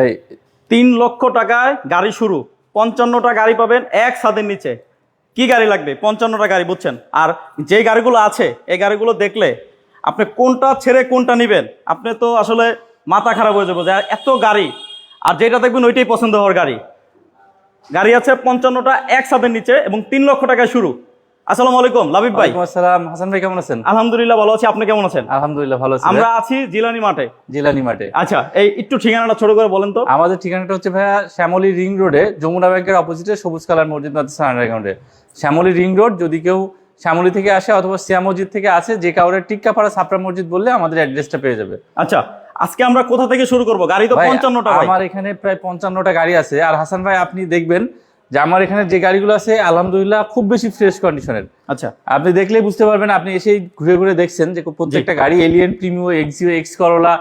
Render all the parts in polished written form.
এই 3 লক্ষ টাকায় গাড়ি শুরু, 55টা গাড়ি পাবেন এক ছাদের নিচে। কি গাড়ি লাগবে? 55টা গাড়ি, বুঝছেন? আর যে গাড়িগুলো আছে এই গাড়িগুলো দেখলে আপনি কোনটা ছেড়ে কোনটা নেবেন, আপনি তো আসলে মাথা খারাপ হয়ে যাবে যে এত গাড়ি, আর যেটা দেখবেন ওইটাই পছন্দ হওয়ার গাড়ি। গাড়ি আছে 55টা এক ছাদের নিচে এবং 3 লক্ষ টাকায় শুরু। আসসালামু আলাইকুম লাবিব ভাই। ওয়ালাইকুম আসসালাম। হাসান ভাই কেমন আছেন? আলহামদুলিল্লাহ ভালো আছি, আপনি কেমন আছেন? আলহামদুলিল্লাহ ভালো আছি। আমরা আছি জিলানি মাঠে। জিলানি মাঠে। আচ্ছা, এই একটু ঠিকানাটা ছোট করে বলেন তো। আমাদের ঠিকানাটা হচ্ছে ভাইয়া শ্যামলী রিং রোডে, যমুনা ব্যাংকের অপোজিটে সবুজ কালার মসজিদ মাদ্রাসা আন্ডারগ্রাউন্ডে। শ্যামলী রিং রোড, যদি কেউ শ্যামলী থেকে আসে অথবা সিয়া মসজিদ থেকে আসে, যে কাউরে টিক্কাপাড়া ছাপড়া মসজিদ বললে আমাদের অ্যাড্রেসটা পেয়ে যাবে। আচ্ছা, আজকে আমরা কোথা থেকে শুরু করব? গাড়ি তো 55টা ভাই। আমার এখানে প্রায় 55টা গাড়ি আছে। আর হাসান ভাই আপনি দেখবেন যে আমার এখানে যে গাড়িগুলো আছে আলহামদুলিল্লাহ খুব বেশি ফ্রেশ কন্ডিশনের। আচ্ছা, আপনি দেখলেই বুঝতে পারবেন, আপনি এসেই ঘুরে ঘুরে দেখছেন যে প্রত্যেকটা গাড়ি Allion, Premio, Axio, X Corolla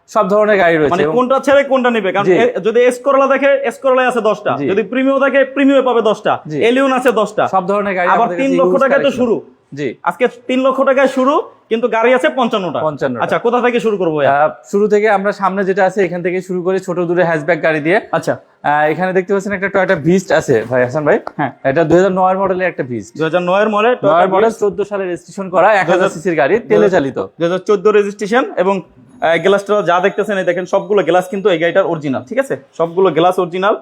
সব ধরনের গাড়ি রয়েছে। মানে কোনটা ছেড়ে কোনটা নেবে? কারণ যদি এস করোলা দেখে এস করোলাই আছে 10টা, যদি প্রিমিও দেখে প্রিমিও পাবে 10টা, এলিয়ন আছে 10টা, সব ধরনের গাড়ি। আবার 3 লক্ষ টাকায় তো শুরু। জি, আজকে 3 লক্ষ টাকায় শুরু, কিন্তু গাড়ি আছে 55টা। আচ্ছা, কোথা থেকে শুরু করবো? শুরু থেকে আমরা সামনে যেটা আছে এখান থেকে শুরু করে ছোট দূরে হ্যাচব্যাক গাড়ি দিয়ে। আচ্ছা, এখানে দেখতে পাচ্ছেন একটা টয়োটা ভিস্ট আছে ভাই হাসান ভাই। হ্যাঁ, এটা 2009 মডেলের একটা ভিস্ট। 2009 মডেল, 14 সালে রেজিস্ট্রেশন করা 1000 সিসির গাড়ি, তেলে চালিত। 2014 রেজিস্ট্রেশন। এবং গ্লাসটা যা দেখতেছেন এই দেখেন, সবগুলো গ্লাস কিন্তু এই গাড়িটার অরিজিনাল। ঠিক আছে, সবগুলো গ্লাস অরিজিনাল।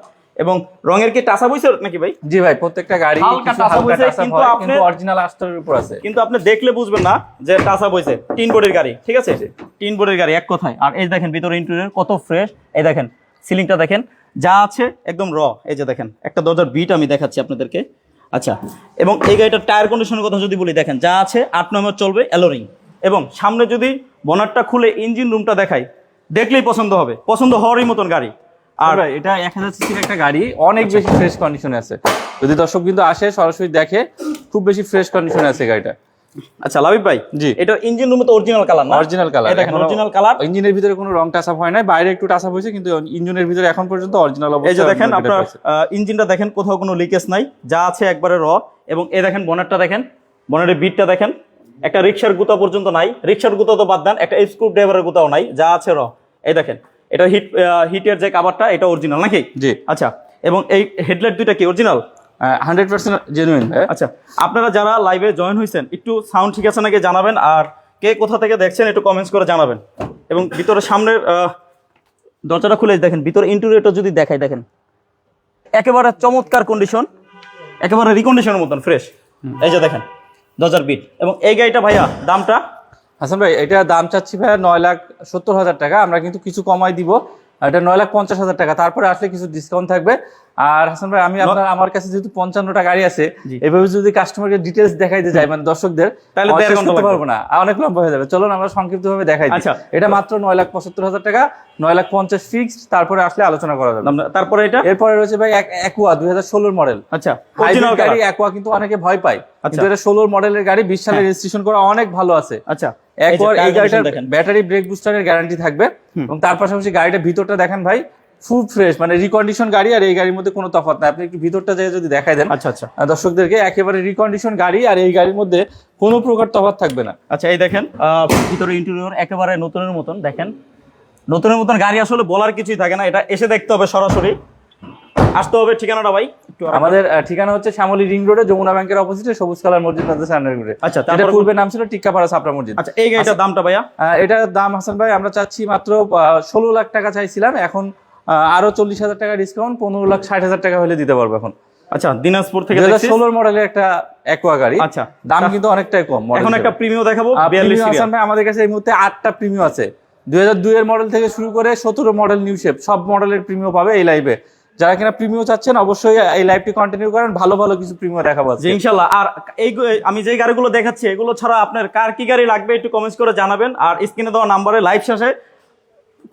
এবং রঙের কি টাসা বইছে নাকি ভাই? জি ভাই, প্রত্যেকটা গাড়ি হালকা টাসা বইছে, কিন্তু অরিজিনাল আস্তরের উপর আছে। কিন্তু আপনি দেখলে বুঝবেন না যে টাসা বইছে। টিন বোর্ডের গাড়ি, ঠিক আছে, টিন বোর্ডের গাড়ি এক কথায়। আর এই দেখেন ভিতরে ইন্টেরিয়র কত ফ্রেশ। এই দেখেন সিলিংটা দেখেন, যা আছে একদম র। এই যে দেখেন একটা দরজার বিট আমি দেখাচ্ছি আপনাদেরকে। আচ্ছা, এবং এই গাড়িটার টায়ার কন্ডিশনের কথা যদি বলি, দেখেন যা আছে 8 নম্বর চলবে অ্যালোরিং। এবং সামনে যদি বনারটা খুলে ইঞ্জিন রুমটা দেখাই, দেখলেই পছন্দ হবে, পছন্দ হওয়ারই মতন গাড়ি। আর এটা 1000 সিসির একটা গাড়ি, অনেক বেশি ফ্রেশ কন্ডিশনে আছে। যদি দর্শক কিন্তু আসে সরাসরি দেখে, খুব বেশি ফ্রেশ কন্ডিশনে আছে গাড়িটা। আচ্ছা লাবিব ভাই, জি, এটা ইঞ্জিন রুমে তো অরিজিনাল কালার না? Original colour. এই দেখেন অরিজিনাল কালার। ইঞ্জিনের ভিতরে কোনো রং টাচ আপ হয় না, বাইরে একটু টাচ আপ হয়েছে, কিন্তু ইঞ্জিনের ভিতরে এখন পর্যন্ত অরিজিনাল অবস্থা। এই যে দেখেন আপনার ইঞ্জিনটা দেখেন, কোথাও কোনো লিকেজ নাই, যা আছে একবারে র। এবং এই দেখেন বনেটটা দেখেন, বনেটের বিটটা দেখেন, একটা রিকশার গুতা পর্যন্ত নাই। রিকশার গুতা তো বাদ দেন, একটা স্ক্রু ড্রাইভারের গুতাও নাই, যা আছে র। এই দেখেন এটা হিটের যে কাভারটা, এটা অরিজিনাল নাকি? জি। আচ্ছা, এবং এই হেডলাইট দুইটা কি অরিজিনাল? 100% জেনুইন। আচ্ছা, আপনারা যারা লাইভে জয়েন হয়েছেন একটু সাউন্ড ঠিক আছে নাকি জানাবেন, আর কে কোথা থেকে দেখছেন একটু কমেন্টস করে জানাবেন। এবং ভিতরে সামনের দরজাটা খুলে দেখেন, ভিতরে ইন্টেরিয়রটা যদি দেখাই, দেখেন একেবারে চমৎকার কন্ডিশন, একেবারে রিকন্ডিশনের মতন ফ্রেশ। এই যে দেখেন দরজার বিট। এবং এই গাড়িটা ভাইয়া দামটা? হাসান ভাই, এটা দাম চাচ্ছি ভাইয়া 9,70,000 টাকা। আমরা কিন্তু কিছু কমাই দিব, এটা 9,50,000 টাকা। তারপরে আসলে কিছু ডিসকাউন্ট থাকবে। আর হাসান ভাই, আমি আমার কাছে যেহেতু 55টা গাড়ি আছে, এভাবে যদি কাস্টমারকে ডিটেলস দেখাইতে যাই মানে দর্শকদের, তাহলে করতে পারবো না, অনেক লম্বা হয়ে যাবে। চলুন আমরা সংক্ষিপ্ত ভাবে দেখাই দিই। আচ্ছা, এটা মাত্র 9,75,000 টাকা, 9,50,000 ফিক্সড, তারপরে আসলে আলোচনা করা যাবে। তারপরে এটা এরপরে রয়েছে ভাই অ্যাকুয়া 2016 মডেল। আচ্ছা, অরিজিনাল গাড়ি অ্যাকুয়া, কিন্তু অনেকে ভয় পায়, কিন্তু এটা 16 মডেলের গাড়ি, 20 সালে রেজিস্ট্রেশন করা, অনেক ভালো আছে। আচ্ছা, অ্যাকুয়ার এই গাড়িটার ব্যাটারি ব্রেক বুস্টারের গ্যারান্টি থাকবে। এবং তার পাশাপাশি গাড়িটার ভিতরটা দেখেন ভাই, ফুল ফ্রেশ, মানে রিকন্ডিশন গাড়ি। আর এই গাড়ির মধ্যে কোনো তফাৎ নাই, আপনি একটু ভিতরটা যেয়ে যদি দেখাই দেন আচ্ছা আচ্ছা দর্শকদেরকে, একেবারে রিকন্ডিশন গাড়ি, আর এই গাড়ির মধ্যে কোনো প্রকার তফাৎ থাকবে না। আচ্ছা, এই দেখেন ভিতরে ইন্টেরিয়র একেবারে নতুনের মতন। দেখেন নতুনের মতন গাড়ি, আসলে বলার কিছুই থাকে না, এটা এসে দেখতে হবে, সরাসরি আসতে হবে। ঠিকানাটা ভাই? আমাদের ঠিকানা হচ্ছে শ্যামলী রিং রোডে, যমুনা ব্যাংকের অপোজিটে সবুজ কালার মসজিদ মাদ্রাসা আন্ডারগ্রাউন্ডে। আচ্ছা, এটা পূর্বে নাম ছিল টিক্কাপাড়া ছাপড়া মসজিদ। আচ্ছা, এই গাড়িটার দামটা ভাইয়া? এটার দাম হাসান ভাই আমরা চাচ্ছি মাত্র 16 লাখ টাকা চাইছিলাম, এখন আরো 40,000 টাকা ডিসকাউন্ট, 15,60,000 টাকা হলে দিতে পারবো এখন। আচ্ছা, দিনাজপুর থেকে 2016 মডেলের একটা অ্যাকোয়া গাড়ি। আচ্ছা, দাম কিন্তু অনেকটাই কম। এখন একটা প্রিমিয়াম দেখাবো 42 হাসান ভাই, আমাদের কাছে এই মুহূর্তে 8টা প্রিমিয়াম আছে। 2002 এর মডেল থেকে শুরু করে 17 মডেল নিউ শেপ, সব মডেলের প্রিমিয়াম পাবে এই লাইভে। যারা কিনা প্রিমিয়াম চাচ্ছেন অবশ্যই এই লাইভটি কন্টিনিউ করেন, ভালো ভালো কিছু প্রিমিয়াম দেখাবো ইনশাআল্লাহ। আর এই আমি যে গাড়িগুলো দেখাচ্ছি, এগুলো ছাড়া আপনার কার কি গাড়ি লাগবে একটু কমেন্টস করে জানাবেন। আর স্ক্রিনে দেওয়া নাম্বারে লাইভ শেষে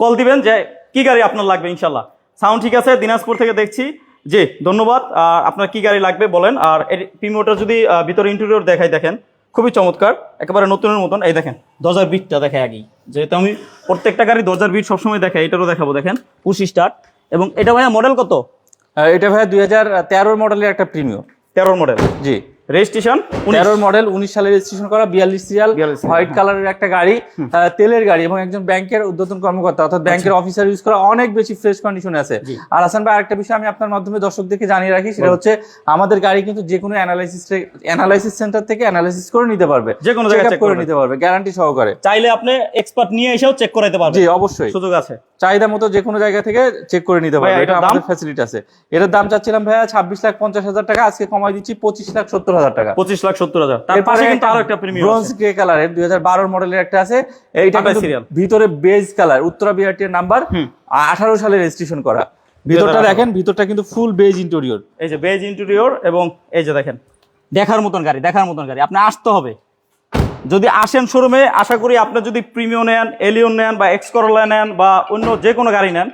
কল দিবেন যে কি গাড়ি আপনার লাগবে। ইনশাআল্লাহ সাউন্ড ঠিক আছে, দিনাজপুর থেকে দেখছি। জি, ধন্যবাদ। আপনার কি গাড়ি লাগবে বলেন। আর এই প্রিমিয়ামটা যদি ভিতরে ইন্টেরিয়র দেখাই, দেখেন খুবই চমৎকার, একেবারে নতুনের মতন। এই দেখেন দরজার বিটটা দেখাই আগেই, যেহেতু আমি প্রত্যেকটা গাড়ি দরজার বিট সবসময় দেখাই, এটারও দেখাবো। দেখেন পুশ স্টার্ট। এবং এটা ভাইয়া মডেল কত? এটা ভাইয়া 2013 মডেলের একটা প্রিমিয়াম। 13 মডেল? জি। রেজিস্ট্রেশন 13 মডেল 19 সালে রেজিস্ট্রেশন করা 42 সিরিয়াল 42 হোয়াইট কালারের একটা গাড়ি, তেলের গাড়ি এবং একজন ব্যাংকের ঊর্ধ্বতন কর্মকর্তা অর্থাৎ ব্যাংকের অফিসার ইউজ করা, অনেক বেশি ফ্রেশ কন্ডিশনে আছে। আর হাসান ভাই আরেকটা বিষয় আমি আপনার মাধ্যমে দর্শকদেরকে জানিয়ে রাখি, সেটা হচ্ছে আমাদের গাড়ি কিন্তু যে কোনো অ্যানালাইসিস সেন্টার থেকে অ্যানালাইসিস করে নিতে পারবে, যে কোনো জায়গায় চেক করে নিতে পারবে গ্যারান্টি সহকারে। চাইলে আপনি এক্সপার্ট নিয়ে এসেও চেক করাতে পারবেন। জি অবশ্যই, সুযোগ আছে, চাহিদা মতো যে কোনো জায়গা থেকে চেক করে নিতে পারবে, এটা আমাদের ফ্যাসিলিটি আছে। এটার দাম চাচ্ছিলাম ভাইয়া 26,50,000 টাকা, আজকে কমাই দিচ্ছি 25,70,000 টাকা। 25,70,000। তার পাশে কিন্তু আরো একটা প্রিমিয়াম ব্রোঞ্জ গ্রে কালারের 2012 মডেলের একটা আছে, এইটা কিন্তু সিরিয়াল, ভিতরে বেজ কালার, উত্তরা বিআরটি এর নাম্বার, 18 সালে রেজিস্ট্রেশন করা। ভিতরটা দেখেন, ভিতরটা কিন্তু ফুল বেজ ইন্টেরিয়র, এই যে বেজ ইন্টেরিয়র, এবং এই যে দেখেন দেখার মতন গাড়ি, দেখার মতন গাড়ি। আপনি আসতে হবে, যদি আসেন শোরুমে, আশা করি আপনি যদি প্রিমিয়াম নেন, এলিয়ন নেন বা এক্স করোলা নেন বা অন্য যে কোনো গাড়ি নেন,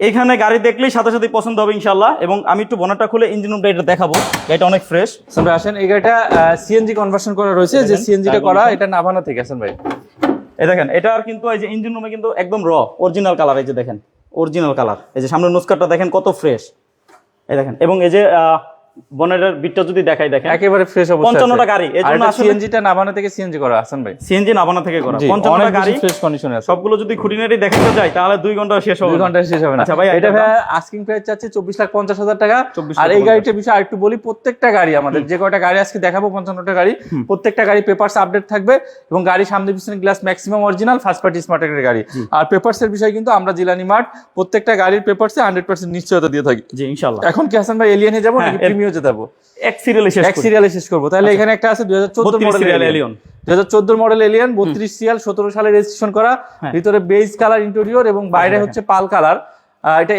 এখানে গাড়ি দেখলেই সাথে সাথে পছন্দ হবে ইনশাল্লাহ। এবং আমি একটু বনেটটা খুলে ইঞ্জিন রুমটা এটা দেখাবো, এটা অনেক ফ্রেশ। আমরা আসেন, এই গাড়িটা সিএনজি কনভার্সন করা রয়েছে, যে সিএনজিটা করা এটা নাভানা থেকে আসেন ভাই। এই দেখেন এটার কিন্তু এই যে ইঞ্জিন রুমে কিন্তু একদম র অরিজিনাল কালার, এই যে দেখেন অরিজিনাল কালার, এই যে সামনের নুস্কারটা দেখেন কত ফ্রেশ, এই দেখেন। এবং এই যে বনেটের বিটটা যদি দেখাই, দেখেন একেবারে ফ্রেশ অবস্থা, 55টা গাড়ি, এজন্য আসলে সিএনজিটা নাভানা থেকে সিএনজি করা হাসান ভাই, সিএনজি নাভানা থেকে করা 55টা গাড়ি ফ্রেশ কন্ডিশনে আছে। সবগুলো যদি খুঁটিনাটি দেখাতে যাই তাহলে 2 ঘন্টা শেষ হবে, 2 ঘন্টা শেষ হবে না। আচ্ছা ভাই, এটা ভাই আস্কিং প্রাইস চাচ্ছে 24,50,000 টাকা। আর এই গাড়িটার বিষয়ে আরেকটু বলি, প্রত্যেকটা গাড়ি আমাদের যে কয়টা গাড়ি আজকে দেখাবো 55টা গাড়ি, প্রত্যেকটা গাড়ি পেপারস আপডেট থাকবে এবং গাড়ি সামনে পিছনে glass maximum original, first party smart কার্ডের গাড়ি। আর পেপারস এর বিষয় কিন্তু আমরা জিলানি মার্ট প্রত্যেকটা গাড়ির পেপারসে 100% নিশ্চয়তা দিয়ে থাকি। জি ইনশাআল্লাহ। এখন কি হাসান ভাই এলিয়নে যাব নাকি প্রিমিয়ামে যাব? এক সিরিয়ালে শেষ করব। তাহলে এখানে একটা আছে 2014 model Allion, 2014 model Allion 32 CL 17 সালে রেজিস্ট্রেশন করা, ভিতরে বেজ কালার ইন্টেরিয়র এবং বাইরে হচ্ছে পাল কালার। এটা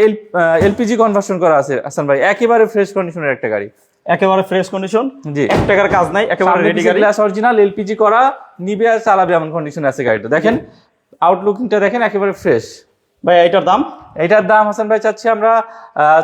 এলপিজি কনভার্সন করা আছে হাসান ভাই, একেবারে ফ্রেশ কন্ডিশনের একটা গাড়ি, একেবারে ফ্রেশ কন্ডিশন, জি 1 টাকার কাজ নাই, একেবারে রেডি গাড়ি, গ্লাস অরিজিনাল, এলপিজি করা, নিবে আর চালাবে এমন কন্ডিশনে আছে গাড়িটা। দেখেন আউটলুকিংটা দেখেন, একেবারে ফ্রেশ। ভাই এটার দাম হাসান ভাই চাচ্ছি আমরা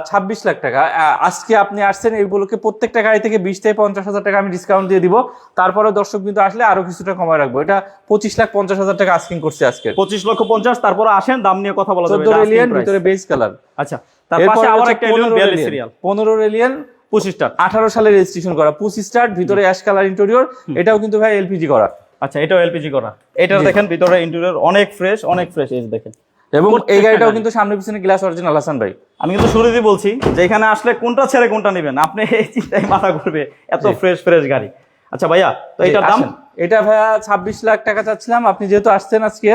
26 লাখ টাকা। আজকে আপনি আসছেন, এইগুলোকে প্রত্যেকটা গাড়ি থেকে 20 থেকে 50,000 টাকা আমি ডিসকাউন্ট দিয়ে দিব। তারপরে দর্শক কিন্তু আসলে আরো কিছুটা কমায় রাখবো। এটা 25,50,000 টাকা আস্কিং করছে আজকে, 25,50,000। তারপরে আসেন, দাম নিয়ে কথা বলা যাবে। 14 এলিয়ন, ভিতরে বেজ কালার। আচ্ছা, তার পাশে আবার একটা এলিয়ন 42 সিরিয়াল, 15 এলিয়ন 25 স্টার, 18 সালে রেজিস্ট্রেশন করা, 25 স্টার, ভিতরে অ্যাশ কালার ইন্টেরিয়র। এটাও কিন্তু ভাই এলপিজি করা। আচ্ছা, এটাও এলপিজি করা। এটার দেখেন ভিতরে ইন্টেরিয়র অনেক ফ্রেশ, অনেক ফ্রেশ, এই দেখেন। এবং এই গাড়িটাও কিন্তু সামনে পিছনে গ্লাস অরিজিনাল হাসান ভাই। আমি কিন্তু শুরুতেই বলছি যে এখানে আসলে কোনটা ছেড়ে কোনটা নেবেন, আপনি এই চিন্তায় মাথা ঘুরবে, এত ফ্রেশ গাড়ি। আচ্ছা ভাইয়া, তো এটার দাম? এটা ভাইয়া 26 লাখ টাকা চাচ্ছিলাম। আপনি যেহেতু আসছেন আজকে,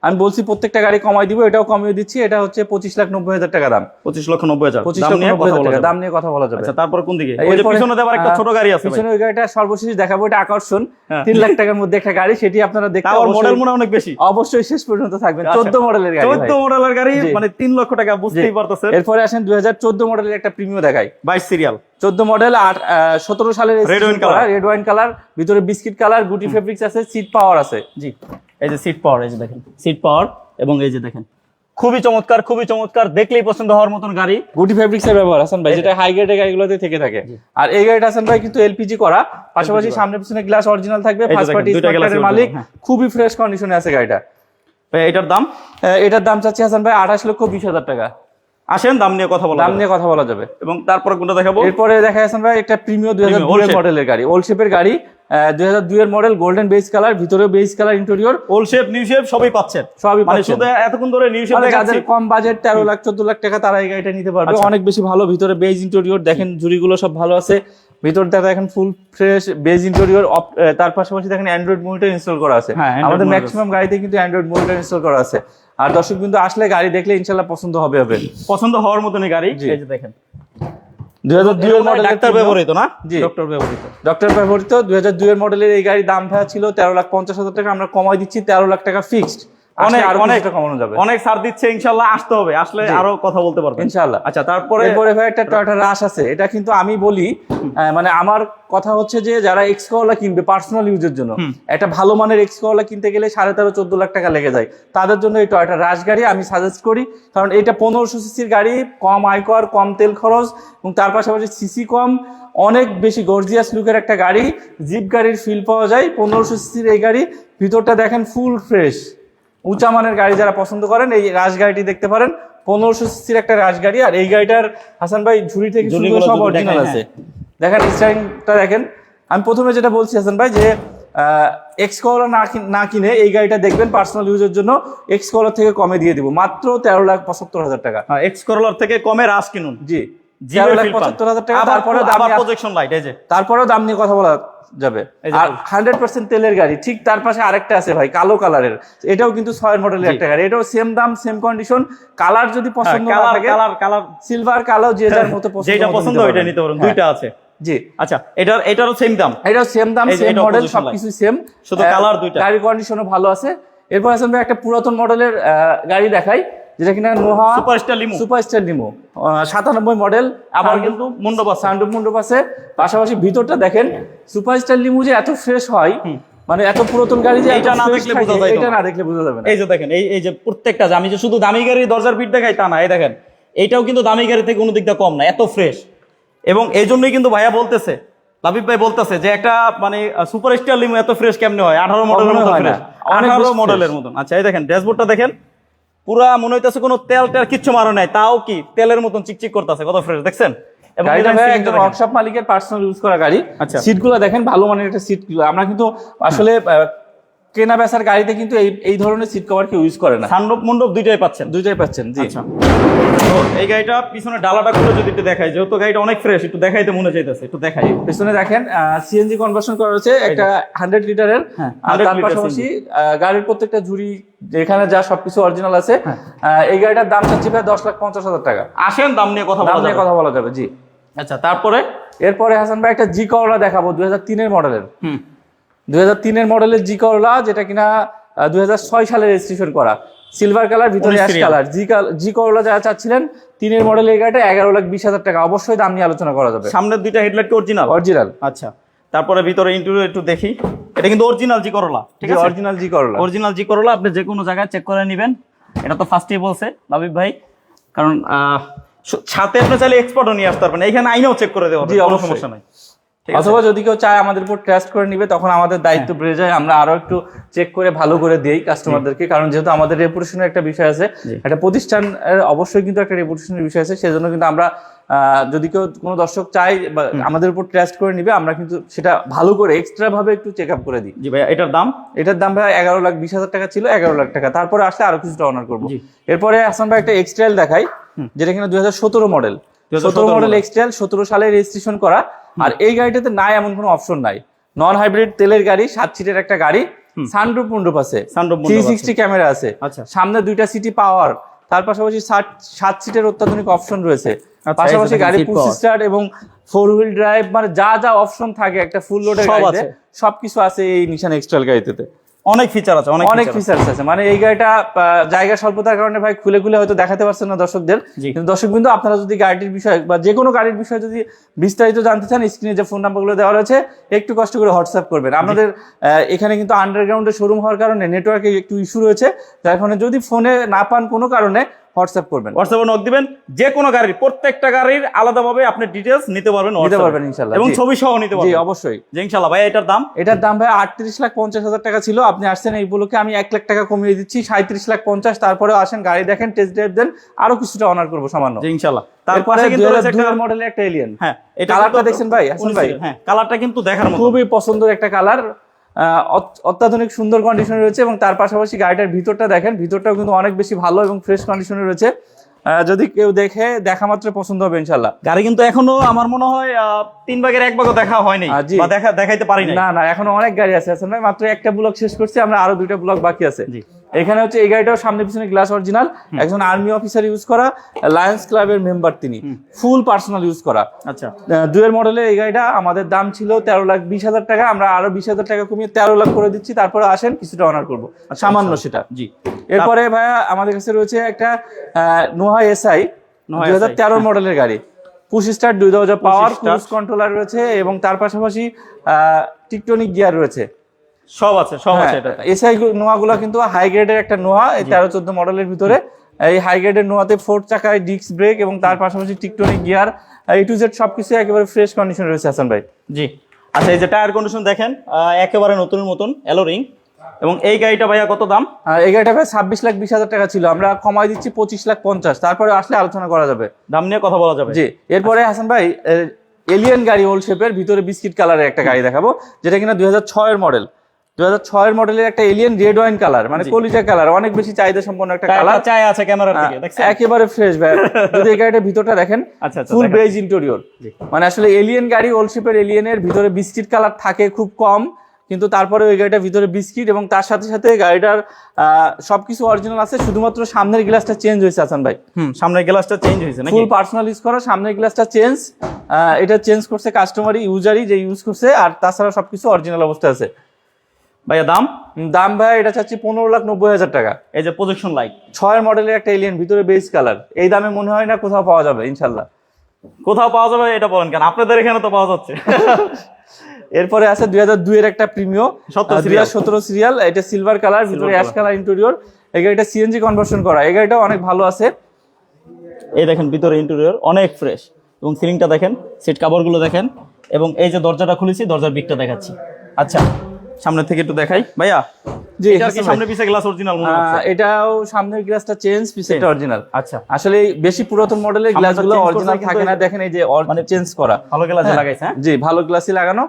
আমি বলছি প্রত্যেকটা গাড়ি কমাই দিব, এটাও কমিয়ে দিচ্ছি। এটা হচ্ছে 25,90,000 টাকা দাম। 25,90,000 দাম নিয়ে কথা বলা যাবে। আচ্ছা, তারপর কোন দিকে? ওই যে পিছনে দেওয়ার একটা ছোট গাড়ি আছে, পিছনে ওই গাড়িটা সর্বশেষ দেখাবো, এটা আকর্ষণ 3 লাখ টাকার মধ্যে একটা গাড়ি, সেটি আপনারা দেখতে মডেল মনে অনেক বেশি, অবশ্যই শেষ পর্যন্ত থাকবেন। 14 মডেলের গাড়ি, 14 মডেলের গাড়ি, মানে 3 লক্ষ টাকা, বুঝতেই পারতেছেন। এরপরে আসেন 2014 মডেলের একটা প্রিমিয়াম দেখাই, 22 সিরিয়াল, 14 মডেল, 17 সালের রেড ওয়াইন কালার, ভিতরে বিস্কিট কালার, গুটি ফেব্রিক্স আছে, সিট পাওয়ার আছে। জি, এই যে সিট পাওয়ার, এই যে দেখেন সিট পাওয়ার, এবং এই যে দেখেন খুবই চমৎকার, দেখলেই পছন্দ হওয়ার মতন গাড়ি। গুটি ফেব্রিক্স এর ব্যবহার হাসান ভাই, যেটা হাই গ্রেডের গাড়িগুলোতে থেকে থাকে। আর এই গাড়িটা হাসান ভাই কিন্তু এলপিজি করা, পাশাপাশি সামনে পিছনে গ্লাস অরিজিনাল থাকবে, ফার্স্ট পার্টি স্মার্ট মালিক, খুবই ফ্রেশ কন্ডিশনে আছে গাড়িটা। এটার দাম চাচ্ছি হাসান ভাই 28,20,000 টাকা। আসেন, দাম নিয়ে কথা বলা যাবে। এবং তারপরে কোনটা দেখাবো? এরপরে দেখা হাসান ভাই একটা প্রিমিয়াম 2002 মডেলের গাড়ি, ওল্ড শেপের গাড়ি, 2002 এর মডেল, গোল্ডেন বেজ কালার, ভিতরে beige colour interior, old shape new shape সবই পাচ্ছেন, মানে শুধু এতক্ষণ ধরে নিউ শেপ দেখাচ্ছি। কম বাজেট 13 লাখ 14 লাখ টাকা তারা এই গাড়িটা নিতে পারবে। অনেক বেশি ভালো, ভিতরে বেজ ইন্টেরিয়র দেখেন, ঝুড়িগুলো সব ভালো আছে, ভিতরটা দেখেন ফুল ফ্রেশ বেজ ইন্টেরিয়র। তার পাশাপাশি দেখেন অ্যান্ড্রয়েড মনিটর ইনস্টল করা আছে, আমাদের ম্যাক্সিমাম গাড়িতে কিন্তু অ্যান্ড্রয়েড মনিটর ইনস্টল করা আছে। আর দর্শক কিন্তু আসলে গাড়ি দেখলে ইনশাআল্লাহ পছন্দ হবে, পছন্দ হওয়ার মতনই গাড়ি। এই যে দেখেন 2002 এর মডেল, ডাক্তার ব্যবহৃত না? জি, ডক্টর ব্যবহৃত 2002 এর মডেলের এই গাড়ির দাম ছিল 13,50,000 টাকা, আমরা কমাই দিচ্ছি 13 লাখ টাকা ফিক্সড। অনেক ছাড় দিচ্ছে, ইনশাআল্লাহ আসতে হবে, আসলে আরো কথা বলতে পারবেন ইনশাআল্লাহ। আচ্ছা, তারপরে ভাই একটা টয়োটা রাশ আছে, এটা কিন্তু আমি বলি, মানে আমার কথা হচ্ছে যে যারা এক্স করোলা কিনবে পার্সোনাল ইউজের জন্য, একটা ভালো মানের এক্স করোলা কিনতে গেলে 13.5-14 লাখ টাকা লেগে যায়, তাদের জন্য এই টয়োটা রাশ গাড়ি আমি সাজেস্ট করি। কারণ এটা 1500 সিসির গাড়ি, কম আয়কর, কম তেল খরচ, এবং তার পাশাপাশি সিসি কম, অনেক বেশি গর্জিয়াস লুকের একটা গাড়ি, জিপ গাড়ির ফিল পাওয়া যায়। 1500 সিসির এই গাড়ি, ভিতরটা দেখেন ফুল ফ্রেশ, উঁচা মানের গাড়ি যারা পছন্দ করেন এই রাশ গাড়িটি দেখতে পারেন। 1500 সিসির একটা রাশ গাড়ি। আর এই গাড়িটার হাসান ভাই ঝুড়ি থেকে সব অরিজিনাল আছে, দেখেন স্টারিংটা দেখেন, আমি প্রথমে যেটা বলছি হাসান ভাই যে এক্স করোলা না কিনে এই গাড়িটা দেখবেন পার্সোনাল ইউজের জন্য, এক্স করোলা থেকে কমে দিয়ে দিব মাত্র 13,75,000 টাকা। এক্স করোলার থেকে কমে রাশ কিনুন। জি 13,75,000 টাকা। তারপরেও দাম নিয়ে কথা বলা যাবে। আর 100% তেলের গাড়ি। ঠিক তার পাশে আরেকটা আছে ভাই কালো কালারের, এটাও কিন্তু 6 মডেলের একটা গাড়ি, এটাও সেম দাম সেম কন্ডিশন। কালার যদি পছন্দ না থাকে কালার সিলভার কালো যে যার মতো যেটা পছন্দ ওইটা নিতে পারেন, দুইটা আছে। জি আচ্ছা, এটারও সেম দাম, এটাও সেম দাম সেম মডেল সবকিছু সেম, শুধু কালার দুইটা। গাড়ির কন্ডিশনও ভালো আছে। এরপর আসলে ভাই একটা পুরাতন মডেলের গাড়ি দেখাই, যেটা কিনা নোহা সুপারস্টার লিমো 97 মডেল, আবার কিন্তু সানরুফ মন্ডপ আছে। পাশাপাশি ভিতরটা দেখেন, সুপারস্টার লিমো যে এত ফ্রেশ হয়, মানে এত পুরাতন গাড়ি যে এটা না দেখলে বোঝা যায়, এটা না দেখলে বোঝা যাবে না। এই যে দেখেন, এই যে প্রত্যেকটা, আমি যে শুধু দামি গাড়ির দরজার পিঠ দেখাই তা না, এই দেখেন এইটাও কিন্তু দামি গাড়ি থেকে কোনো দিকটা কম না, এত ফ্রেশ। এবং এই জন্যই কিন্তু ভাইয়া বলতেছে, লাবিব ভাই বলতেছে যে একটা মানে সুপারস্টার লিমো এত ফ্রেশ কেমনে হয়, 18 মডেলের মতো ফ্রেশ, 18 মডেলের মতন। আচ্ছা এই দেখেন ড্যাশবোর্ডটা দেখেন, পুরা মনে হইতেছে কোনো তেল কিচ্ছু মারো নাই, তাও কি তেলের মতন চিকচিক করতেছে, কত ফ্রেশ দেখছেন। এবং একজন ওয়ার্কশপ মালিকের পার্সোনাল ইউজ করা গাড়ি। সিটগুলো দেখেন ভালো মানের একটা সিটগুলো, আমরা কিন্তু আসলে কেনা বেচার গাড়িতে কিন্তু এই ধরনের সিট কভার কেউ ইউজ করে না। সানরুফ মন্ডপ দুইটাই পাচ্ছেন জি। আচ্ছা, এই গাড়িটা পিছনে ডালাটা খুলে যদি একটু দেখাই, যেহেতু গাড়িটা অনেক ফ্রেশ, একটু দেখাইতে মনে চাইতেছে, একটু দেখাই। পিছনে দেখেন সিএনজি কনভার্সন করা হয়েছে একটা 100 লিটারের, আর তার পাশাপাশি গাড়ির প্রত্যেকটা ঝুড়ি যেখানে যা সবকিছু অরিজিনাল আছে। এই গাড়িটার দাম চাচ্ছি প্রায় 10,50,000 টাকা। আসেন দাম নিয়ে কথা বলা যাবে। জি আচ্ছা, এরপরে হাসান ভাই একটা জি করোলা দেখাবো 2003 মডেলের। 2003 মডেলের জি করোলা, যেটা কিনা 2006 সালে রেজিস্ট্রেশন করা, সিলভার কালার, ভিতরে অ্যাশ কালার। জি করোলা যারা চাচ্ছিলেন 3 মডেলের এই গাড়িটা 11,20,000 টাকা। অবশ্যই দাম নিয়ে আলোচনা করা যাবে। সামনের দুইটা হেডলাইট অরিজিনাল। আচ্ছা, তারপরে ভিতরে ইন্টেরিয়র একটু দেখি, এটা কিন্তু অরিজিনাল জি করোলা। ঠিক আছে, অরিজিনাল জি করোলা। আপনি যে কোনো জায়গায় চেক করে নেবেন, এটা তো ফার্স্টেই বলছে লাবিব ভাই, কারণ সাথে আপনি চাইলে এক্সপার্টও নিয়ে আসতে পারবেন, এখানে আইনেও চেক করে দেওয়া হবে, কোনো সমস্যা নাই। অথবা যদি কেউ চায় আমাদের উপর ট্রাস্ট করে নিবে, তখন আমাদের দায়িত্ব বেড়ে যায়, আমরা আরো একটু চেক করে ভালো করে দেই কাস্টমারদেরকে। কারণ যেহেতু আমাদের রেপুটেশনের একটা বিষয় আছে, একটা প্রতিষ্ঠান অবশ্যই কিন্তু একটা রেপুটেশনের বিষয় আছে, সেজন্য কিন্তু আমরা যদি কেউ কোনো দর্শক চাই বা আমাদের উপর ট্রাস্ট করে নিবে, আমরা কিন্তু সেটা ভালো করে এক্সট্রা ভাবে একটু চেক আপ করে দিই। জি ভাই, এটার দাম ভাই 11,20,000 টাকা ছিল, 11 লাখ টাকা। তারপরে আসলে আরো কিছুটা অনার করবো। এরপরে হাসান ভাই একটা এক্সট্রাইল দেখাই, যেটা কিনা 2017 মডেল। 17 মডেল এক্সট্রাইল, 17 সালে রেজিস্ট্রেশন করা। আর এই গাড়িটাতে নাই এমন কোনো অপশন নাই, নন হাইব্রিড তেলের গাড়ি, 7 সিটের একটা গাড়ি, সানরুফ মন্ডপ আছে, 360 ক্যামেরা আছে, সামনে 2টা সিটি পাওয়ার, তার পাশাপাশি 7 সিটের অত্যাধুনিক অপশন রয়েছে। পাশাপাশি গাড়ি পুশ স্টার্ট এবং 4 হুইল ড্রাইভ, মানে যা যা অপশন থাকে একটা ফুল লোডের গাড়িতে সবকিছু আছে এই নিশান এক্সট্রাইল গাড়িতে। অনেক ফিচার আছে, অনেক ফিচার্স আছে। মানে এই গাড়িটা জায়গা স্বল্পতার কারণে ভাই খুলে হয়তো দেখাতে পারছেন না দর্শকদের, কিন্তু দর্শক বিন্দু আপনারা যদি গাড়িটির বিষয় বা যে কোনো গাড়ির বিষয়ে যদি বিস্তারিত জানতে চান, স্ক্রিনে যে ফোন নাম্বারগুলো দেওয়া রয়েছে একটু কষ্ট করে হোয়াটসঅ্যাপ করবেন। আমাদের এখানে কিন্তু আন্ডারগ্রাউন্ডে শোরুম হওয়ার কারণে নেটওয়ার্কে একটু ইস্যু রয়েছে, যার কারণে যদি ফোনে না পান কোনো কারণে হোয়াটসঅ্যাপ করবেন, হোয়াটসঅ্যাপে নক দিবেন। যে কোনো গাড়ির প্রত্যেকটা গাড়ির আলাদাভাবে আপনি ডিটেইলস নিতে পারবেন ইনশাআল্লাহ, এবং ছবি সহ নিতে পারবেন। জি অবশ্যই, জি ইনশাআল্লাহ। ভাই এটার দাম ভাই 38,50,000 টাকা ছিল, আপনি আসছেন এই উপলক্ষে আমি 1 লাখ টাকা কমিয়ে দিচ্ছি, 37,50,000। তারপরে আসেন গাড়ি দেখেন, টেস্ট ড্রাইভ দেন, আরো কিছুটা অনার করবো সামান্য। জি ইনশাআল্লাহ। তারপরে 2002 মডেলের একটা এলিয়ন। হ্যাঁ, এটা কালারটা দেখছেন ভাই হাসান ভাই? হ্যাঁ, কালারটা কিন্তু দেখার মতো, খুবই পছন্দের একটা কালার, অত্যাধুনিক সুন্দর কন্ডিশনে রয়েছে। এবং তার পাশাপাশি গাড়িটার ভিতরটা দেখেন, ভিতরটাও কিন্তু অনেক বেশি ভালো এবং ফ্রেশ কন্ডিশনে রয়েছে। যদি কেউ দেখা মাত্র পছন্দ হবে ইনশাআল্লাহ। গাড়ি কিন্তু এখনো আমার মনে হয় 3 ভাগের 1 ভাগও দেখা হয়নি বা দেখাইতে পারি না, এখনো অনেক গাড়ি আছে হাসান ভাই, মাত্র একটা ব্লক শেষ করছি আমরা, আরো 2টা ব্লক বাকি আছে। এখানে হচ্ছে এই গাড়িটাও সামনে পিছনে গ্লাস অরিজিনাল, একজন আর্মি অফিসার ইউজ করা, লায়ন্স ক্লাবের মেম্বার, তিনি ফুল পার্সোনাল ইউজ করা। আচ্ছা, 2 মডেলে এই গাড়িটা আমাদের দাম ছিল 13,20,000 টাকা, আমরা আরো 20,000 টাকা কমিয়ে 13 লাখ করে দিচ্ছি। তারপরে আসেন কিছুটা অনার করবো সামান্য সেটা। জি, এরপরে ভাইয়া আমাদের কাছে রয়েছে একটা নোহা এসআই 2013 মডেলের গাড়ি, পুশ স্টার্ট, 2,000 পাওয়ার, ক্রুজ কন্ট্রোলার রয়েছে এবং তার পাশাপাশি টিকটনিক গিয়ার রয়েছে, সব আছে। এটা এসআই নোয়াগুলো কিন্তু হাই গ্রেডের একটা নোয়া, এই 13-14 মডেলের ভিতরে। এই হাই গ্রেডের নোয়াতে 4 চাকায় ডিস্ক ব্রেক এবং তার পাশাপাশি টিকটনিক গিয়ার, A to Z সবকিছু একেবারে ফ্রেশ কন্ডিশনে রয়েছে হাসান ভাই। জি আচ্ছা, এই যে টায়ার কন্ডিশন দেখেন একেবারে নতুনের মতন, অ্যালোরিং। এবং এই গাড়িটা ভাইয়া কত দাম? এই গাড়িটা ভাই 26,20,000 টাকা ছিল, আমরা কমাই দিচ্ছি 25,50,000। তারপরে আসলে আলোচনা করা যাবে, দাম নিয়ে কথা বলা যাবে। জি, এরপরে হাসান ভাই এলিয়েন গাড়ি ওল্ড শেপের, ভিতরে বিস্কিট কালারের একটা গাড়ি দেখাবো, যেটা কিনা 2006 এর মডেল। 2006 এর মডেলের একটা এলিয়েন রেড ওয়াইন কালার, মানে কলিজা কালার, অনেক বেশি চাহিদা সম্পন্ন একটা কালার। চাই আছে ক্যামেরার দিকে, দেখছেন একেবারে ফ্রেশ ভাই। যদি এই গাড়িটার ভিতরটা দেখেন, আচ্ছা ফুল বেজ ইন্টেরিয়র, মানে আসলে এলিয়েন গাড়ি ওল্ড শেপের এলিয়েনের ভিতরে বিস্কিট কালার থাকে খুব কম, কিন্তু তারপরে ওই গাড়িটার ভিতরে বিস্কিট, এবং তার সাথে সাথে গাড়িটার সবকিছু অরিজিনাল আছে, শুধুমাত্র সামনের গ্লাসটা চেঞ্জ হয়েছে হাসান ভাই। সামনের গ্লাসটা চেঞ্জ হয়েছে নাকি? ফুল পার্সোনাল ইউজ করা, সামনের গ্লাসটা চেঞ্জ, এটা চেঞ্জ করছে কাস্টমারই, ইউজারই যে ইউজ করছে, আর তাছাড়া সবকিছু অরিজিনাল অবস্থা আছে। ভাইয়া দাম ভাই এটা চাচ্ছি 15,90,000 টাকা। এই যে প্রজেকশন লাইট 6 মডেলের একটা এলিয়েন, ভিতরে বেজ কালার, এই দামে মনে হয় না কোথাও পাওয়া যাবে ইনশাল্লাহ। কোথাও পাওয়া যাবে এটা বলেন কেন? আপনাদের এখানে তো পাওয়া যাচ্ছে। এরপরে আছে 2002 এর একটা প্রিমিও 2017 সিরিয়াল, এটা সিলভার কালার, ভিতরে অ্যাশ কালার ইন্টেরিয়র। এই গাড়িটা সিএনজি কনভার্সন করা, এই গাড়িটাও অনেক ভালো আছে। এই দেখেন ভিতরে ইন্টেরিয়র অনেক ফ্রেশ, এবং সিলিংটা দেখেন, সিট কভারগুলো দেখেন, এবং এই যে দরজাটা খুলেছি, দরজার বিটটা দেখাচ্ছি। আচ্ছা সামনে থেকে একটু দেখাই ভাইয়া। জি, এটার কি সামনে পিছে গ্লাস অরিজিনাল মনে হচ্ছে? এটাও সামনের গ্লাসটা চেঞ্জ, পিছেরটা অরিজিনাল। আচ্ছা, আসলে বেশি পুরাতন মডেলের গ্লাসগুলো অরিজিনাল থাকে না, দেখেন এই যে মানে চেঞ্জ করা, ভালো গ্লাস লাগাইছে। হ্যাঁ জি, ভালো গ্লাসই লাগানো।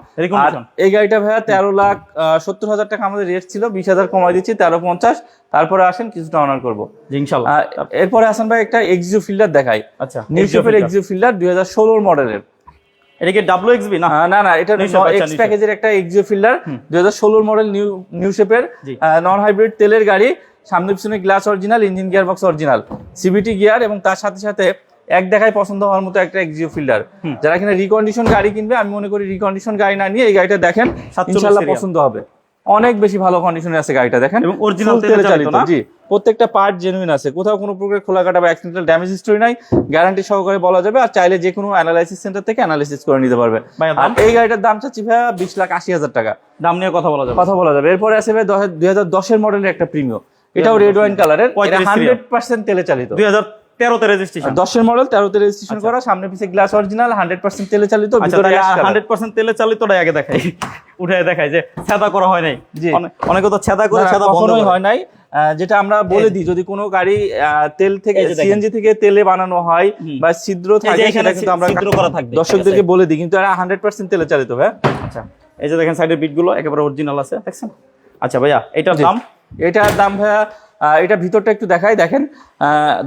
আর এই গাড়িটা ভাইয়া 13,70,000 টাকা আমাদের রেট ছিল, 20,000 কমাই দিচ্ছি 13,50,000। তারপরে আসেন কিছুটা অনার করবো ইনশাআল্লাহ। এরপরে হাসান ভাই একটা এক্সিও ফিল্ডার দেখাই। আচ্ছা, নিউ শেপের এক্সিও ফিল্ডার 2016 মডেলের। এটা কি WXB না? না না, এটা এক্স প্যাকেজের একটা এক্সিও ফিল্ডার 2016 মডেল, নিউ শেপের, নন হাইব্রিড তেলের গাড়ি, সামনে পিছনে glass original, engine gear box original, CVT gear, এবং তার সাথে সাথে এক দেখায় পছন্দ হওয়ার মতো একটা এক্সিও ফিল্ডার। যারা কিনা রিকন্ডিশন গাড়ি কিনবে, আমি মনে করি রিকন্ডিশন গাড়ি না নিয়ে এই গাড়িটা দেখেন, ইনশাআল্লাহ পছন্দ হবে। অনেক বেশি ভালো কন্ডিশনে আছে গাড়িটা, দেখেন, এবং অরিজিনাল তেলে চালিত। জি, প্রত্যেকটা পার্ট জেনুইন আছে, কোথাও কোনো প্রকার খোলা কাটা বা অ্যাক্সিডেন্টাল ড্যামেজ হিস্টরি নাই, গ্যারান্টি সহকারে বলা যাবে। আর চাইলে যে কোনো অ্যানালাইসিস সেন্টার থেকে অ্যানালাইসিস করে নিতে পারবে। আর এই গাড়িটার দাম চাচ্ছি ভাই 20,80,000 টাকা। দাম নিয়ে কথা বলা যাবে। এরপরে আছে ভাই 2010 এর মডেলের একটা প্রিমিও, এটাও রেড ওয়াইন কালারের, 100% তেলে চালিত, 2013 রেজিস্ট্রেশন, 10 এর মডেল, 13 রেজিস্ট্রেশন করা, সামনে পিছে গ্লাস অরিজিনাল, 100% তেলে চালিত, ভিতরে 100% তেলে চালিতটাই আগে দেখাই, উঠে দেখাই যে ছেদা করা হয় নাই। অনেকে তো ছেদা করে, ছেদা বন্ধই হয় নাই। যেটা আমরা বলে দিই, যদি কোনো গাড়ি তেল থেকে সিএনজি থেকে তেলে বানানো হয় বা ছিদ্র থাকে, সেটা কিন্তু আমরা দর্শকদেরকে বলে দিই, কিন্তু এরা 100% তেলে চালিত ভাই। আচ্ছা, এই যে দেখেন সাইডের বিটগুলো একেবারে অরিজিনাল আছে, দেখছেন? আচ্ছা ভাইয়া, এটার দাম ভাইয়া, এটা ভিতরটা একটু দেখাই, দেখেন,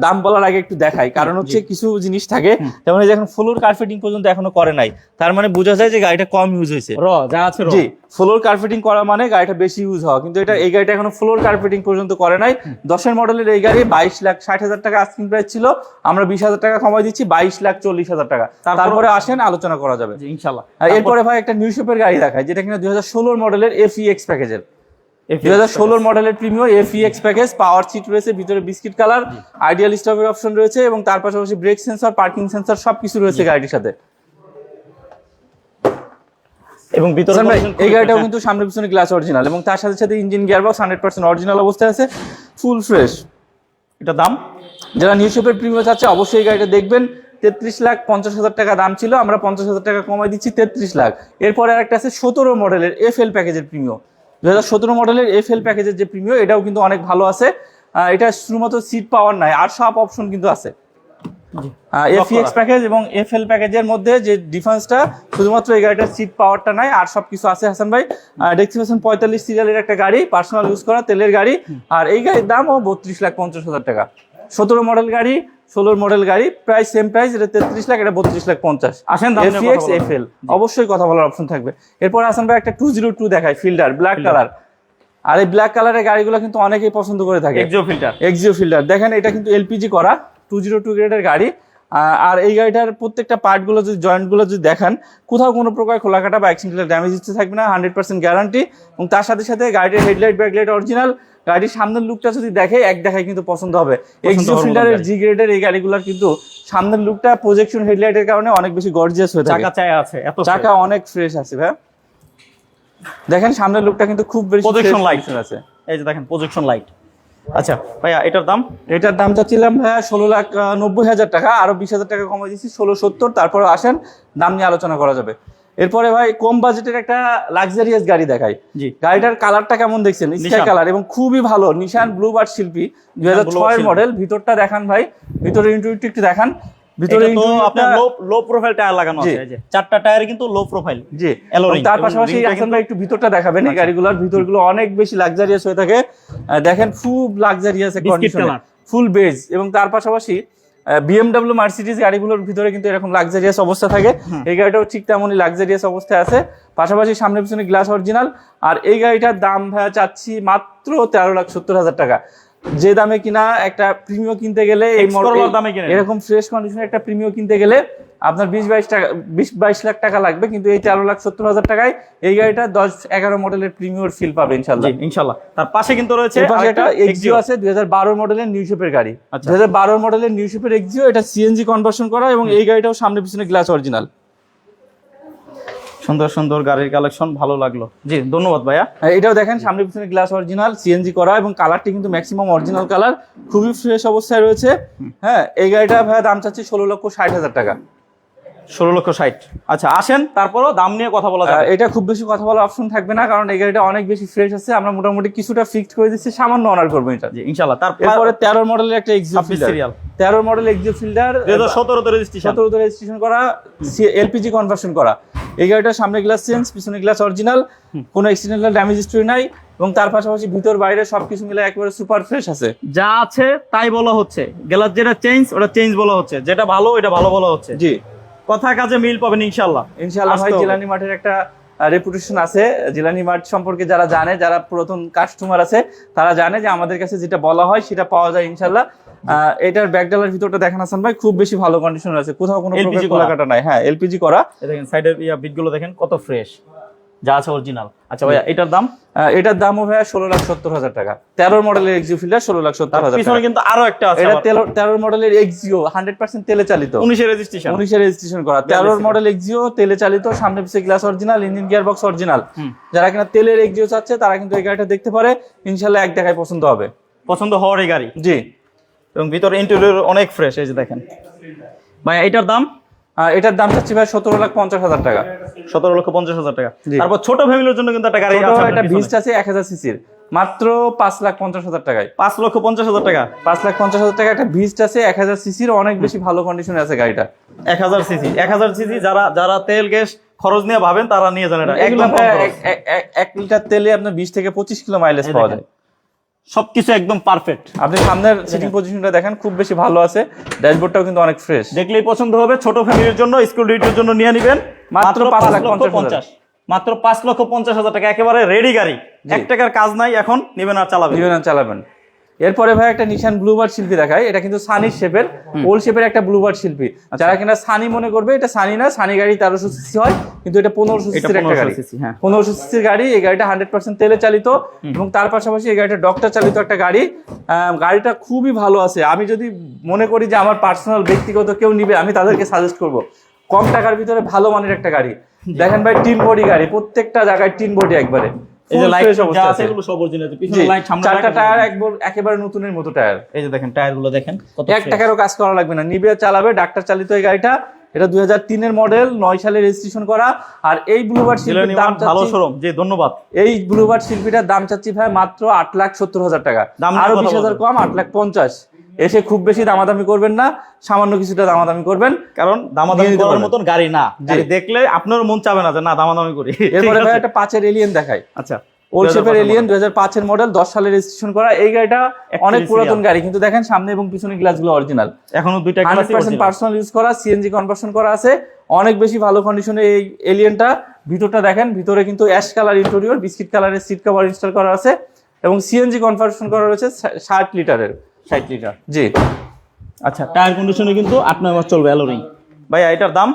দাম বলার আগে একটু দেখাই, কারণ হচ্ছে কিছু জিনিস থাকে, যেমন এই যে এখন ফ্লোর কার্পেটিং পর্যন্ত এখনো করে নাই, তার মানে বোঝা যায় যে গাড়িটা কম ইউজ হয়েছে। জি, ফ্লোর কার্পেটিং করা মানে গাড়িটা বেশি ইউজ হওয়া, কিন্তু এই গাড়িটা এখনো ফ্লোর কার্পেটিং পর্যন্ত করে নাই। 10 মডেলের এই গাড়ি 22,60,000 টাকা আস্কিং প্রাইস ছিল, আমরা 20,000 টাকা কমাই দিচ্ছি 22,40,000 টাকা। তারপরে আসেন, আলোচনা করা যাবে ইনশাআল্লাহ। এরপরে ভাই একটা নিউ শেপের গাড়ি দেখায়, যেটা কিনা 2016 মডেলের FEX প্যাকেজের, 2016 মডেলের Premio FEX package, power seat রয়েছে, ভিতরে বিস্কিট কালার, আইডিয়াল স্টপের অপশন রয়েছে, এবং তার পাশাপাশি ব্রেক সেন্সর, পার্কিং সেন্সর সবকিছু রয়েছে গাড়িটির সাথে। এবং ভিতরে এই গাড়িটাও কিন্তু সামনে পিছনে গ্লাস অরিজিনাল, এবং তার সাথে সাথে ইঞ্জিন গিয়ারবক্স 100% অরিজিনাল অবস্থায় আছে, ফুল ফ্রেশ। এটা দাম, যারা নিউ শেপের প্রিমিও চাচ্ছে অবশ্যই এই গাড়িটা দেখবেন। 33,50,000 টাকা দাম ছিল, আমরা 50,000 টাকা কমাই দিচ্ছি 33 লাখ। এরপরে আরেকটা আছে 17 মডেলের FL প্যাকেজের প্রিমিও, 2017 মডেলের FL প্যাকেজের যে প্রিমিও, এটাও কিন্তু অনেক ভালো আছে। এটা শুধুমাত্র সিট পাওয়ার নাই, আর সব অপশন কিন্তু আছে। FEX প্যাকেজ এবং FL প্যাকেজের মধ্যে যে ডিফারেন্সটা, শুধুমাত্র এই গাড়িটার সিট পাওয়ারটা নাই, আর সবকিছু আছে হাসান ভাই। দেখতে পাচ্ছেন 45 সিরিয়ালের একটা গাড়ি, পার্সোনাল ইউজ করা তেলের গাড়ি, আর এই গাড়ির দামও 32,50,000 টাকা। 17 মডেল গাড়ি, 16 মডেল গাড়ি, প্রাইস সেম প্রাইস, এটা 33 লাখ, এটা 32,50,000। আসেন FEX FL অবশ্যই কথা বলার অপশন থাকবে। এরপর হাসান ভাই একটা 202 দেখায়, ফিল্ডার ব্ল্যাক কালার, আর এই ব্ল্যাক কালারের গাড়িগুলো কিন্তু অনেকেই পছন্দ করে থাকে। এক্সিও ফিল্ডার দেখেন, এটা কিন্তু LPG করা 202 গ্রেডের গাড়ি, আর এই গাড়িটার প্রত্যেকটা পার্টগুলো যদি, জয়েন্টগুলো যদি দেখান, কোথাও কোনো প্রকার খোলাকাটা বা অ্যাক্সিডেন্টাল ড্যামেজ হিস্ট্রি থাকবে না, 100% গ্যারান্টি। এবং তার সাথে সাথে গাড়িটির হেডলাইট ব্যাকলাইট অরিজিনাল, গাড়ির সামনের লুকটা যদি দেখে, এক দেখায় কিন্তু পছন্দ হবে। এক্সিও ফিল্ডারের G গ্রেডের এই গাড়িগুলোর কিন্তু সামনের লুকটা প্রজেকশন হেডলাইটের কারণে অনেক বেশি গর্জিয়াস হয়ে থাকে, চাকা অনেক ফ্রেশ আছে ভাই। দেখেন সামনের লুকটা কিন্তু খুব বেশি প্রজেকশন লাইট আছে, এই যে দেখেন প্রজেকশন লাইট। আচ্ছা ভাইয়া, এটার দাম চাচ্ছিলাম ভাইয়া 16,90,000 টাকা, আরো 20,000 টাকা কমাই দিচ্ছি 16,70,000। তারপরে আসেন, দাম নিয়ে আলোচনা করা যাবে। এরপরে ভাই কম বাজেটের একটা লাক্সারিয়াস গাড়ি দেখাই। গাড়িটার কালারটা কেমন দেখছেন? স্কাই কালার, এবং খুবই ভালো, নিশান ব্লুবার্ড শিল্পী, 2006 মডেল। ভিতরটা দেখান ভাই, ভিতরে ইন্টেরিয়রটা একটু দেখান। ভিতরে এটা তো আপনার লো প্রোফাইল টায়ার লাগানো আছে, এই যে চারটা টায়ারে কিন্তু লো প্রোফাইল। জি, অ্যালোরিং। তার পাশাপাশি হাসান ভাই একটু ভিতরটা দেখাবেন। এই গাড়িগুলোর ভিতরগুলো অনেক বেশি লাক্সারিয়াস হয়ে থাকে, দেখেন খুব লাক্সারিয়াস কন্ডিশন, ফুল বেজ। এবং তার পাশাপাশি BMW মার্সিডিজ গাড়িগুলোর ভিতরে কিন্তু এরকম লাক্সারিয়াস অবস্থা থাকে, এই গাড়িটাও ঠিক তেমনই লাক্সারিয়াস অবস্থায় আছে। পাশাপাশি সামনে পিছনে গ্লাস অরিজিনাল। আর এই গাড়িটার দাম ভাইয়া চাচ্ছি মাত্র 13,70,000 টাকা। যে দামে কিনা একটা প্রিমিয়াম কিনতে গেলে এই দামে কিনে এরকম ফ্রেশ কন্ডিশনে একটা প্রিমিয়াম কিনতে গেলে আপনার 20-22 লাখ টাকা লাগবে, কিন্তু এই 13,70,000 টাকায় এই গাড়িটা 10-11 মডেলের প্রিমিয়ার ফিল পাবে ইনশাআল্লাহ। ইনশাআল্লাহ। তার পাশে কিন্তু রয়েছে একটা এক্সিও আছে 2012 মডেলের নিউ শেপের গাড়ি। 2012 মডেলের নিউ শেপের এক্সিও, এটা সিএনজি কনভার্সন করা এবং এই গাড়িটাও সামনে পিছনে গ্লাস অরিজিনাল। সুন্দর সুন্দর গাড়ির কালেকশন, ভালো লাগলো। জি ধন্যবাদ ভাইয়া। এটাও দেখেন সামনে পিছনে গ্লাস অরিজিনাল, সিএনজি করা এবং কালারটি কিন্তু ম্যাক্সিমাম অরিজিনাল কালার, খুবই ফ্রেশ অবস্থায় রয়েছে। হ্যাঁ, এই গাড়িটা ভাইয়া দাম চাচ্ছি 16,60,000 টাকা। 16,60,000। আচ্ছা আসেন, তারপরও দাম নিয়ে কথা বলা যাবে। এটা খুব বেশি কথা বলার অপশন থাকবে না, কারণ এই গাড়িটা অনেক বেশি ফ্রেশ আছে। আমরা মোটামুটি কিছুটা ফিক্সড করে দিচ্ছি, সামান্য অনার করবো এটা। জি ইনশাআল্লাহ। তারপরে 13 মডেলের একটা Axio fielder, 13 model Axio fielder 2017 তে রেজিস্ট্রেশন, 17 তে রেজিস্ট্রেশন করা, এলপিজি কনভার্সন করা। এই গাড়িটার সামনে গ্লাস চেঞ্জ, পিছনে গ্লাস অরিজিনাল, কোনো এক্সিডেন্টাল ড্যামেজ হিস্টরি নাই এবং তার পাশাপাশি ভিতর বাইরে সবকিছু মিলে একেবারে সুপার ফ্রেশ আছে। যা আছে তাই বলা হচ্ছে, গ্লাস যেটা চেঞ্জ ওটা চেঞ্জ বলা হচ্ছে, যেটা ভালো এটা ভালো বলা হচ্ছে। জি, কথা কাজে মিল পাবেন ইনশাআল্লাহ। ইনশাআল্লাহ ভাই। জিলানি মার্টের একটা রেপুটেশন আছে। জিলানি মার্ট সম্পর্কে যারা জানে, যারা পুরাতন কাস্টমার আছে, তারা জানে যে আমাদের কাছে যেটা বলা হয় সেটা পাওয়া যায় ইনশাআল্লাহ। এটার ব্যাকডালার ভিতরটা দেখেন হাসান ভাই, খুব বেশি ভালো কন্ডিশন আছে, কোথাও কোনো প্রকার কোলাকাটা নাই। হ্যাঁ, এলপিজি করা। দেখেন সাইডের বিটগুলো দেখেন কত ফ্রেশ, যা আছে অরিজিনাল। আচ্ছা ভাইয়া এটার দাম? এটার দামও ভাইয়া 16,70,000 টাকা। 13 মডেলের এক্সিও ফিল্ডার 16,70,000 টাকা। পিছনে কিন্তু আরো একটা আছে, এটা 13 মডেলের এক্সিও 100% তেলে চালিত, 19 এর রেজিস্ট্রেশন, 19 এর রেজিস্ট্রেশন করা 13 মডেল এক্সিও তেলে চালিত, সামনে পিছে glass original, engine gear box original. যারা কিনা তেলের এক্সিও চাচ্ছে তারা কিন্তু এই গাড়িটা দেখতে পারে, ইনশাআল্লাহ এক দেখায় পছন্দ হবে, পছন্দ হওয়ার এই গাড়ি। জি। এবং ভিতরে ইন্টেরিয়র অনেক ফ্রেশ, এই যে দেখেন। ভাই এটার দাম? এটার দাম চাচ্ছি ভাই 17,50,000 টাকা। 17,50,000 টাকা। তারপর ছোট ফ্যামিলির জন্য কিন্তু একটা গাড়ি আছে, একটা ভিস্ট আছে 1000 সিসির, মাত্র 5,50,000 টাকায়। 5,50,000 টাকা, 5,50,000 টাকা একটা ভিস্ট আছে 1000 সিসির, অনেক বেশি ভালো কন্ডিশনে আছে গাড়িটা। 1000 সিসি, 1000 সিসি। যারা তেল গ্যাস খরচ নিয়ে ভাবেন তারা নিয়ে যান এটা। একদম 1 লিটার তেলে আপনার 20 থেকে 25 কিলো মাইলেজ পাওয়া যায়। সবকিছু একদম পারফেক্ট। আপনি সামনের সিটিং পজিশনটা দেখেন, খুব বেশি ভালো আছে, ড্যাশবোর্ডটাও কিন্তু অনেক ফ্রেশ, দেখলেই পছন্দ হবে। ছোট ফ্যামিলির জন্য, স্কুল ডিউটির জন্য নিয়ে নেবেন মাত্র 5,50,000, মাত্র 5,50,000 টাকা। একেবারে রেডি গাড়ি, 1 টাকার কাজ নাই, এখন নেবেন আর চালাবেন। এরপরে ভাই একটা নিশান ব্লুবার্ড শিল্পী দেখায়, এটা কিন্তু সানি শেপের, ওল্ড শেপের একটা ব্লুবার্ড শিল্পী। যারা কিনা সানি মনে করবে, এটা সানি না, সানি গাড়ি 1300 সিসি হয়, কিন্তু এটা 1500 সিসির একটা গাড়ি, 1500 সিসির গাড়ি। এই গাড়িটা 100% তেলে চালিত এবং তার পাশাপাশি এই গাড়িটা ডক্টর চালিত একটা গাড়ি। গাড়িটা খুবই ভালো আছে। আমি যদি মনে করি যে আমার পার্সোনাল ব্যক্তিগত কেউ নিবে, আমি তাদেরকে সাজেস্ট করব কম টাকার ভিতরে ভালো মানের একটা গাড়ি। দেখেন ভাই, টিন বডি গাড়ি, প্রত্যেকটা জায়গায় টিন বডি একবারে। এই যে লাইট যা আছে এগুলো সব অরিজিনাল, পিছনে লাইট, সামনে চারটা টায়ার একেবারে নতুনের মতো টায়ার। এই যে দেখেন টায়ারগুলো দেখেন, কত 1 টাকারও কাজ করা লাগবে না, নিবে চালাবে, ডাক্তার চালিত এই গাড়িটা। এটা 2003 এর মডেল, 9 সালে রেজিস্ট্রেশন করা। আর এই ব্লুবার্ড শিল্পীর দাম ভালো শোরুম। জি ধন্যবাদ। এই ব্লুবার্ড শিল্পীটার দাম চাচ্ছি ভাই মাত্র 8,70,000 টাকা, আরো 20,000 কম, 8,50,000। এসে খুব বেশি দামাদামি করবেন না, সামান্য কিছুটা দামাদামি করবেন, কারণ দামাদামি করার মতন গাড়ি না। গাড়ি দেখলে আপনার মন চাবে না যে না দামাদামি করি। এরপরে ভাই একটা 5 এর এলিয়ন দেখাই। আচ্ছা, ওল্ড শেপের এলিয়ন, 2005 এর মডেল, 10 সালে রেজিস্ট্রেশন করা। এই গাড়িটা অনেক পুরাতন গাড়ি, কিন্তু দেখেন সামনে এবং পিছনে গ্লাসগুলো অরিজিনাল, এখনো দুইটা 100% পার্সোনাল ইউজ করা, সিএনজি কনভার্সন করা আছে, অনেক বেশি ভালো কন্ডিশনে এই এলিয়নটা। ভিতরটা দেখেন, ভিতরে কিন্তু অ্যাশ কালার ইন্টেরিয়র, বিস্কিট কালারের সিট কভার ইনস্টল করা আছে এবং সিএনজি কনভার্সন করা রয়েছে 60 লিটারের। 60 লিটার, জি। আচ্ছা, টায়ার কন্ডিশনে কিন্তু 8-9 মাস চলবে অ্যালোরিং। ভাইয়া এটার দাম?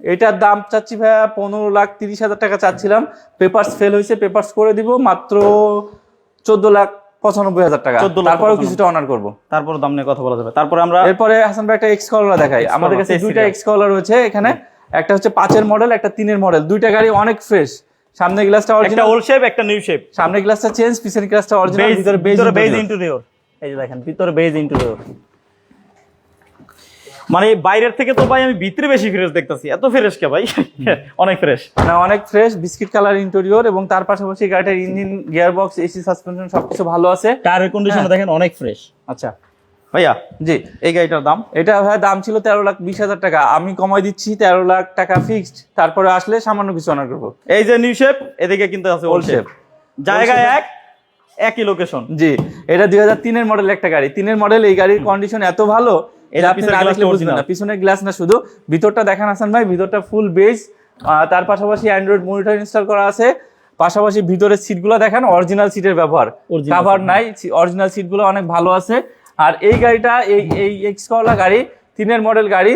এটার দাম চাচ্ছি ভাইয়া 15,30,000 টাকা চাচ্ছিলাম, পেপারস ফেল হয়েছে, পেপারস করে দিব মাত্র 14,95,000 টাকা। তারপরেও কিছুটা অনার করব, তারপর দাম নিয়ে কথা বলা যাবে। তারপরে আমরা এরপরে হাসান ভাই একটা এক্স কলার দেখাই। আমাদের কাছে দুইটা এক্স কলার রয়েছে এখানে, একটা হচ্ছে 5 এর মডেল, একটা 3 এর মডেল। দুইটা গাড়ি অনেক ফ্রেশ। সামনে গ্লাসটা অরিজিনাল, একটা ওল্ড শেপ, একটা নিউ শেপ। সামনে গ্লাসটা চেঞ্জ, পিছনের গ্লাসটা অরিজিনাল, ভিতরে বেজ ইন্টেরিয়র। এই যে দেখেন ভিতরে বেজ ইন্টেরিয়র, মানে বাইরের থেকে তো ভাই আমি ভিতরে বেশি ফ্রেশ দেখতেছি। এত ফ্রেশ কে ভাই? অনেক ফ্রেশ, মানে অনেক ফ্রেশ, বিস্কিট কালার ইন্টেরিয়র এবং তার পাশাপাশি গাড়িটার engine, gear box, AC, suspension সবকিছু ভালো আছে। টায়ারের কন্ডিশন দেখেন অনেক ফ্রেশ। আচ্ছা, ভাইয়া জি, এই গাড়িটার দাম এটা ভাই দাম ছিল 13,20,000 টাকা, আমি কমাই দিচ্ছি 13 লাখ টাকা ফিক্সড, তারপরে আসলে সামান্য কিছু অনার করবো। এই যে নিউ শেপ, এদিকে কিন্তু আছে ওল্ড শেপ, জায়গায় একই লোকেশন। জি, এটা 2003 এর মডেল একটা গাড়ি, 3 এর মডেল। এই গাড়ির কন্ডিশন এত ভালো, এটা আপনি না দেখলে বুঝবেন না। পিছনের গ্লাস না শুধু, ভিতরটা দেখেন হাসান ভাই, ভিতরটা ফুল বেজ, তার পাশাপাশি অ্যান্ড্রয়েড মনিটর ইনস্টল করা আছে। পাশাপাশি ভিতরের সিটগুলো দেখেন অরিজিনাল সিটের ব্যবহার, কভার নাই, অরিজিনাল সিটগুলো অনেক ভালো আছে। আর এই গাড়িটা এই এক্স করলা গাড়ি 3 এর মডেল গাড়ি,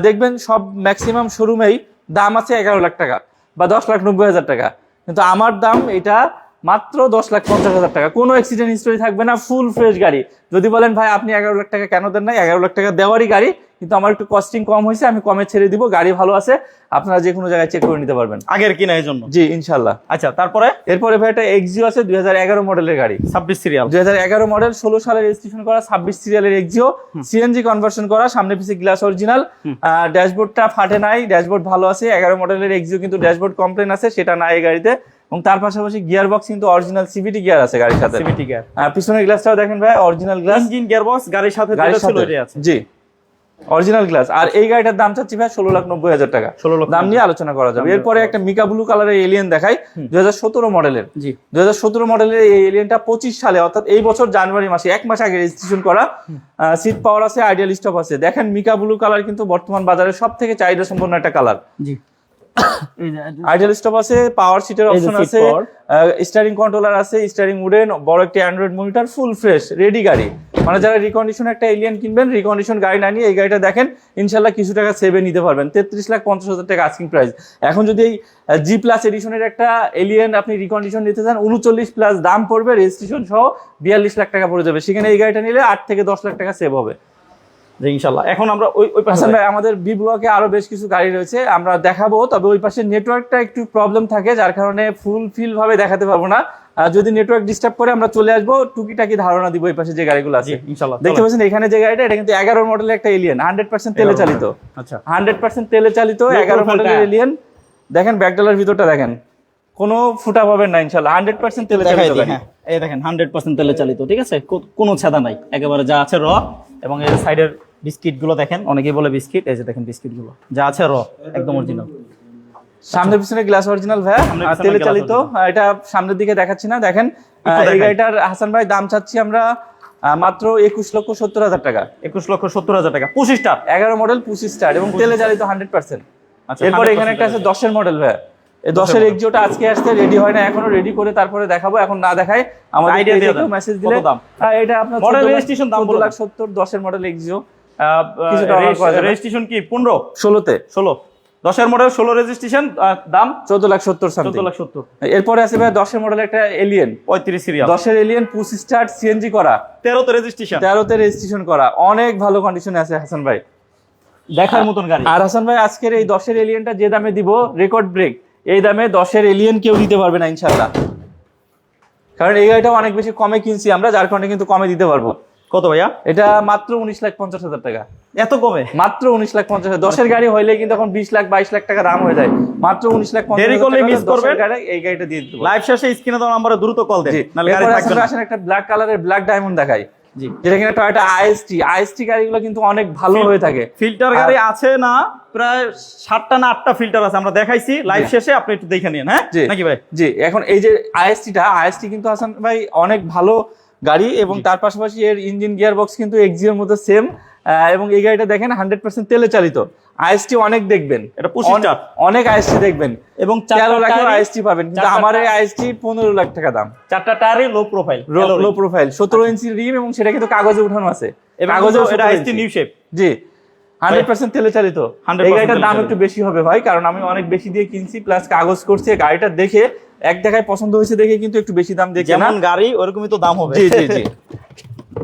দেখবেন সব ম্যাক্সিমাম শোরুমেই দাম আছে 11 লাখ টাকা বা 10,90,000 টাকা, কিন্তু আমার দাম এটা মাত্র 10,50,000 টাকা। কোনো অ্যাক্সিডেন্ট হিস্টরি থাকবে না, ফুল ফ্রেশ গাড়ি। যদি বলেন ভাই আপনি 11 লাখ টাকা কেন দেন না, 11 লাখ টাকা দেওয়ারই গাড়ি, কিন্তু আমার একটু কস্টিং কম হয়েছে, আমি কমে ছেড়ে দিব। গাড়ি ভালো আছে, আপনারা যে কোনো জায়গায় চেক করে নিতে পারবেন আগের কিনা এই জন্য। জি ইনশাল্লাহ। আচ্ছা, তারপরে এরপরে ভাই একটা এক্সিও আছে 2011 মডেলের গাড়ি, 26 সিরিয়াল, 2011 মডেল, 16 সালে রেজিস্ট্রেশন করা, 26 সিরিয়ালের এক্সিও, সিএনজি কনভার্সন করা, সামনে পিছে গ্লাস অরিজিনাল, ড্যাশবোর্ডটা ফাটে নাই, ড্যাশবোর্ড ভালো আছে। 11 মডেলের এক্সিও কিন্তু ড্যাশবোর্ড কমপ্লেন আছে, সেটা নাই এই গাড়িতে। এবং তার পাশাপাশি গিয়ার বক্স কিন্তু অরিজিনাল সিভিটি গিয়ার আছে গাড়ির সাথে, সিভিটি গিয়ার। পিছনের গ্লাসটাও দেখেন ভাই original glass, engine gear box গাড়ির সাথে যেটা ছিল ওইটাই আছে। জি অরিজিনাল গ্লাস। আর এই গাড়িটার দাম চাচ্ছি ভাই 16,90,000 টাকা, 16 লাখ দাম নিয়ে আলোচনা করা যাবে। এরপরে একটা মিকা ব্লু কালারের এলিয়েন দেখাই, 2017 মডেলের। জি, 2017 মডেলের এই এলিয়েনটা 25 সালে, অর্থাৎ এই বছর জানুয়ারি মাসে, 1 মাস আগে রেজিস্ট্রেশন করা। সিট পাওয়ার আছে, আইডিয়াল স্টপ আছে। দেখেন মিকা ব্লু কালার কিন্তু বর্তমান বাজারে সব থেকে চাহিদা সম্পন্ন একটা কালার। জি, আইডিয়াল স্টপ আছে, পাওয়ার সিটের অপশন আছে, স্টিয়ারিং কন্ট্রোলার আছে, স্টিয়ারিং উডেন, বড় একটা Android monitor, full fresh ready গাড়ি। মানে যারা রিকন্ডিশন একটা এলিয়েন কিনবেন, রিকন্ডিশন গাড়ি না নিয়ে এই গাড়িটা দেখেন, ইনশাল্লাহ কিছু টাকা সেভে নিতে পারবেন। 33,50,000 টাকা আস্কিং প্রাইস। এখন যদি এই জি প্লাস এডিশনের একটা এলিয়েন আপনি রিকন্ডিশন নিতে চান, 39 প্লাস দাম পড়বে, রেজিস্ট্রেশন সহ 42 লাখ টাকা পড়ে যাবে। সেখানে এই গাড়িটা নিলে 8 থেকে 10 লাখ টাকা সেভ হবে। জি ইনশাআল্লাহ। এখন আমরা ওই হাসান ভাই, আমাদের বি ব্লকে আরো বেশ কিছু গাড়ি রয়েছে, আমরা দেখাবো, তবে ওই পাশে নেটওয়ার্কটা একটু প্রবলেম থাকে, যার কারণে ফুলফিল ভাবে দেখাতে পারবো না। যদি নেটওয়ার্ক ডিস্টার্ব করে আমরা চলে আসবো, টুকিটাকি ধারণা দিব এই পাশে যে গাড়িগুলো আছে ইনশাআল্লাহ। দেখতে পাচ্ছেন এখানে যে গাড়িটা, এটা কিন্তু 11 মডেলের একটা এলিয়েন, 100% তেলে চালিত। আচ্ছা, 100% তেলে চালিত 11 মডেলের এলিয়েন। দেখেন ব্যাকডালার ভিতরটা দেখেন, কোনো ফুটা পাবেন না ইনশাআল্লাহ, 100% তেলে চালিত গাড়ি। হ্যাঁ, এই দেখেন 100% তেলে চালিত, ঠিক আছে, কোনো ছেদা নাই, একেবারে যা আছে র। এবং এই সাইডের বিস্কিট গুলো দেখেন, অনেকেই বলে বিস্কিট, এই যে দেখেন বিস্কিট গুলো যা আছে র, একদম অরিজিনাল। সামনে পিছনে গ্লাস অরিজিনাল ভাই, তেলে চালিত। এটা সামনের দিকে দেখাচ্ছি না, দেখেন এই গাড়িটার হাসান ভাই দাম চাচ্ছি আমরা মাত্র 21,70,000 টাকা। 21,70,000 টাকা, 25 স্টার, 11 মডেল 25 স্টার এবং তেলে চালিত 100%। এরপর এখানে একটা আছে 10 এর মডেল ভাই, এই 10 এর এক্সিওটা আজকে আসছে, রেডি হয় না এখনো, রেডি করে তারপরে দেখাবো, এখন না দেখাই আমাদের আইডিয়া দিয়ে দাও, মেসেজ দিলে। এটা আপনার মডেল রেজিস্ট্রেশন দাম 14,70,000, 10 এর মডেল এক্সিও। রেজিস্ট্রেশন কি 15 16তে, 16 10 এর মডেল, 16 রেজিস্ট্রেশন, দাম 14,70,000 সামথিং। 14,70,000। এরপরে আছে ভাই 10 এর মডেল একটা এলিয়েন, 35 সিরিয়াল, 10 এর এলিয়েন 25 স্টার, সিএনজি করা, 13তে রেজিস্ট্রেশন, 13তে রেজিস্ট্রেশন করা, অনেক ভালো কন্ডিশনে আছে হাসান ভাই, দেখার মতন গাড়ি। আর হাসান ভাই আজকের এই 10 এর এলিয়েনটা যে দামে দিব, রেকর্ড ব্রেক, এই দামে 10 এর এলিয়েন কেউ দিতে পারবে না ইনশাআল্লাহ। কারণ এই গাড়িটা অনেক বেশি কমে কিনছি আমরা, যার কারণে কিন্তু কমে দিতে পারবো। কত ভাইয়া? এটা মাত্র 19,50,000 টাকা, এত কমে? মাত্র 19,50,000। 10 এর গাড়ি হইলে কিন্তু এখন 20 লাখ 22 লাখ টাকা দাম হয়ে যায়, মাত্র 19,50,000। দেরি করলে মিস করবেন, এই গাড়িটা দিয়ে দিতে লাইভ শেষে স্ক্রিনে দেওয়া নম্বরে দ্রুত কল দেন, নালে গাড়ি থাকবে না। আসেন একটা ব্ল্যাক কালারের ব্ল্যাক ডায়মন্ড দেখাই, জি, যেটা কিনা টয়োটা আইএসটি গাড়িগুলো কিন্তু অনেক ভালো হয়ে থাকে। ফিল্টার গাড়ি আছে না, প্রায় 7টা না 8টা ফিল্টার আছে, আমরা দেখাইছি লাইভ শেষে, আপনি একটু দেখে নিন। হ্যাঁ নাকি ভাই? জি, এখন এই যে আইএসটি কিন্তু হাসান ভাই অনেক ভালো গাড়ি, এবং তার পাশাপাশি এর ইঞ্জিন গিয়ার বক্স কিন্তু এক্সিওর মতো সেম। এবং এই গাড়িটা দেখেন 100% তেলে চালিত। আইএসটি অনেক দেখবেন, এটা 25 স্টার, অনেক আইএসটি দেখবেন, এবং 13 লাখ আইএসটি পাবেন, কিন্তু আমার এই আইএসটি 15 লাখ টাকা দাম। 4টা টায়ারই লো প্রোফাইল, 17 ইঞ্চি রিম, এবং সেটা কিন্তু কাগজে উঠানো আছে, কাগজে এটা আইএসটি নিউ শেপ। জি, 100% তেলে চালিত। এই গাড়িটার দাম একটু বেশি হবে ভাই, কারণ আমি অনেক বেশি দিয়ে কিনছি, প্লাস কাগজ করছি। গাড়িটা দেখে এক দেখায় পছন্দ হয়েছে দেখে কিন্তু একটু বেশি দাম দেখে, যেমন গাড়ি ওরকমই তো দাম হবে। জি জি জি।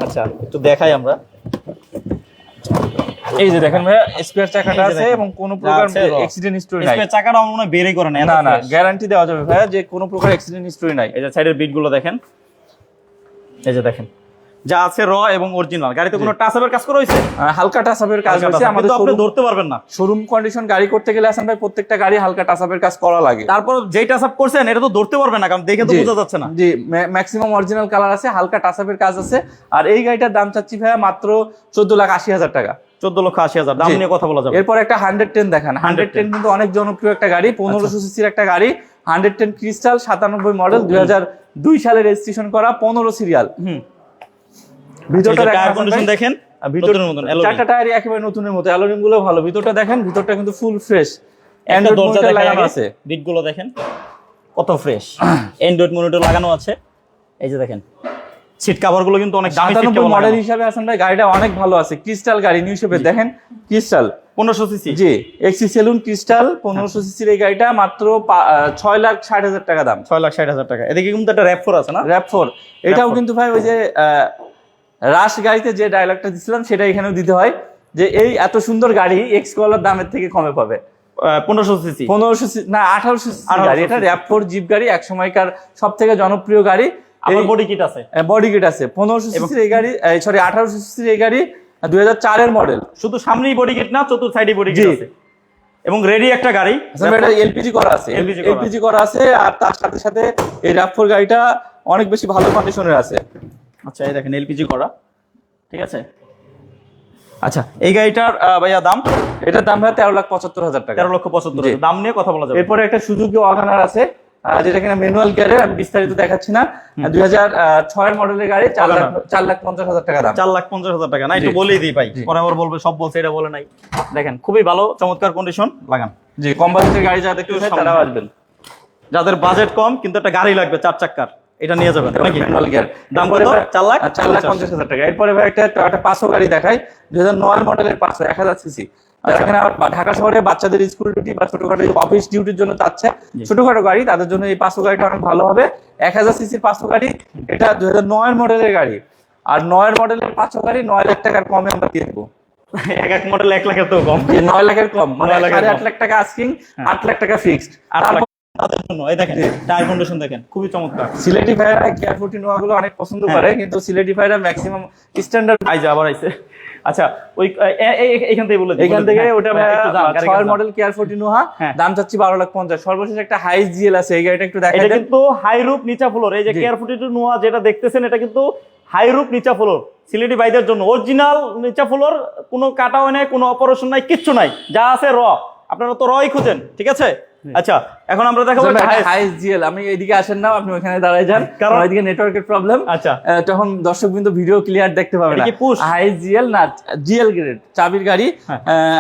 আচ্ছা, একটু দেখাই আমরা। এই যে দেখেন ভাই, স্পেয়ার চাকাটা আছে এবং কোনো প্রকার অ্যাক্সিডেন্ট হিস্টরি নাই। স্পেয়ার চাকাটা আমরা মনে বেরই করে না, না গ্যারান্টি দেওয়া যাবে ভাই যে কোনো প্রকার অ্যাক্সিডেন্ট হিস্টরি নাই। এই যে সাইডের বিট গুলো দেখেন, এই যে দেখেন যা আছে র এবং অরিজিনাল। গাড়িতে কোনো টাচ আপের কাজ করা হয়েছে? হালকা টাচ আপের কাজ হয়েছে। আমাদের আপনি ধরতে পারবেন না। শোরুম কন্ডিশন গাড়ি করতে গেলে হাসান ভাই প্রত্যেকটা গাড়ি হালকা টাচ আপের কাজ করা লাগে। তারপর যেই টাচ আপ করছেন এটা তো ধরতে পারবেন না, কারণ দেখে তো বোঝা যাচ্ছে না। জি, ম্যাক্সিমাম অরিজিনাল কালার আছে, হালকা টাচ আপের কাজ আছে। আর এই গাড়িটার দাম চাচ্ছি ভাইয়া মাত্র 14,80,000 টাকা। 14,80,000 দাম নিয়ে কথা বলা যাবে। এরপর একটা 110 দেখান। 110 কিন্তু অনেক জনপ্রিয় একটা গাড়ি, 1500 সিসির একটা গাড়ি। 110 ক্রিস্টাল, 97 মডেল, 2002 সালে রেজিস্ট্রেশন করা, 15 সিরিয়াল। ভিতরটা টায়ার কন্ডিশন দেখেন, ভিতরের মতন চারটা টায়ারই একেবারে নতুনের মতো, অ্যালুমিনিয়াম গুলো ভালো। ভিতরটা দেখেন, ভিতরটা কিন্তু ফুল ফ্রেশ। অ্যান্ড্রয়েড মনিটর লাগানো আছে, বিটগুলো দেখেন কত ফ্রেশ। অ্যান্ড্রয়েড মনিটর লাগানো আছে। এই যে দেখেন সিট কভার গুলো কিন্তু অনেক দামি সিট কভার মডেল হিসাবে হাসান ভাই গাড়িটা অনেক ভালো আছে। ক্রিস্টাল গাড়ি, নিউ শেপের দেখেন, ক্রিস্টাল 1500 সিসি। জি, এক্সি সেলুন ক্রিস্টাল 1500 সিসির এই গাড়িটা মাত্র 6,60,000 টাকা দাম। 6,60,000 টাকা। এদিকে কিন্তু একটা RAV4 আছে না? RAV4 এটাও কিন্তু ভাই ওই যে রাশ গাড়িতে যে ডায়লগটা দিছিলাম সেটা এখানেও দিতে হয়, যে এই এত সুন্দর গাড়ি এক্স কলার দামের থেকে কমে পাবে। 1500 সিসি 1500 না 1800 সিসি গাড়ি। এটা RAV4 জিপ গাড়ি, এক সময়কার সবথেকে জনপ্রিয় গাড়ি। আমার বডি কিট আছে, বডি কিট আছে। 1500 সিসির এই গাড়ি, সরি 1800 সিসির এই গাড়ি 2004 এর মডেল। শুধু সামনেই বডি কিট না, চতুর্থ সাইডে বডি কিট আছে এবং রেডি একটা গাড়ি। এটা এলপিজি করা আছে, এলপিজি করা আছে। আর তার সাথে সাথে এই RAV4 গাড়িটা অনেক বেশি ভালো কন্ডিশনের আছে। আচ্ছা, এই দেখেন এলপিজি করা, ঠিক আছে। আচ্ছা, এই গাড়িটার ভাইয়া দাম? এটার দাম ভাই 13,75,000 টাকা। 13,75,000 দাম নিয়ে কথা বলা যাবে। এরপরে একটা সুজুকি ওয়াগনার আছে, যেটা কিনা ম্যানুয়াল গিয়ারের, আমি বিস্তারিত দেখাচ্ছি না। 2006 এর মডেলের গাড়ি, 4,50,000 টাকা দাম। 4,50,000 টাকা না? একটু বলেই দিই ভাই, পরে আবার বলবে সব বলছে, এটা বলে নাই। দেখেন খুবই ভালো, চমৎকার কন্ডিশন। লাগান। জি, কম বাজেটের গাড়ি যারা দেখতে চান তারাও আসবেন। যাদের বাজেট কম কিন্তু একটা গাড়ি লাগবে 4 চাকার, এটা নিয়ে যাবেন নাকি? Manual gear. দাম কত? 4,50,000 টাকা। এরপরে ভাই একটা টয়োটা পাসো গাড়ি দেখাই, 2009 মডেলের পাসো, 1000 সিসি। এখানে ঢাকা শহরে বাচ্চাদের স্কুল ডিউটি বা ছোটখাটো অফিস ডিউটির জন্য চাচ্ছে ছোটখাটো গাড়ি, তাদের জন্য এই পাসো গাড়িটা অনেক ভালো হবে। 1000 সিসির পাসো গাড়ি, এটা 2009 মডেলের গাড়ি। আর 9 মডেলের পাসো গাড়ি 9 লাখ টাকার কমে আমরা দিয়ে দেবো। এক মডেল 1 লাখের তো কম, 9 লাখের কম, মানে 8.5 লাখ টাকা আস্কিং, 8 লাখ টাকা ফিক্সড। তাদের জন্য এই দেখেন টায়ার কন্ডিশন দেখেন, খুবই চমৎকার। সিলেটি ভাইরা কেয়ার 14 নোয়াগুলো অনেক পছন্দ করে, কিন্তু সিলেটি ভাইরা ম্যাক্সিমাম স্ট্যান্ডার্ড। আইজা আবার আইছে। আচ্ছা, ওই এখান থেকে বলে দিই, এখান থেকে ওটা 6 মডেল কেয়ার 14 নোহা, দাম চাচ্ছি 12,50,000। সর্বশেষ একটা হাইস জিএল আছে, এই গাড়িটা একটু দেখাই দেন। এটা কিন্তু হাই রুপ নিচা ফ্লোর। এই যে কেয়ার 42 নোহা যেটা দেখতেছেন, এটা কিন্তু হাই রুপ নিচা ফ্লোর, সিলেটি বাইদের জন্য অরিজিনাল নিচা ফ্লোর। কোনো কাটাও নাই, কোনো অপারেশন নাই, কিচ্ছু নাই, যা আছে র। আপনারা তো রই খুঁজেন, ঠিক আছে। আচ্ছা, এখন আমরা দেখাবো হাইস জিএল। আমি এইদিকে আসেন না, আপনি ওখানে দাঁড়ায় যান, কারণ ওইদিকে নেটওয়ার্কের প্রবলেম। আচ্ছা, তখন দর্শক বিন্দু ভিডিও ক্লিয়ার দেখতে পাবে না। হাইস জিএল না, জিএল গ্রেড চাবির গাড়ি,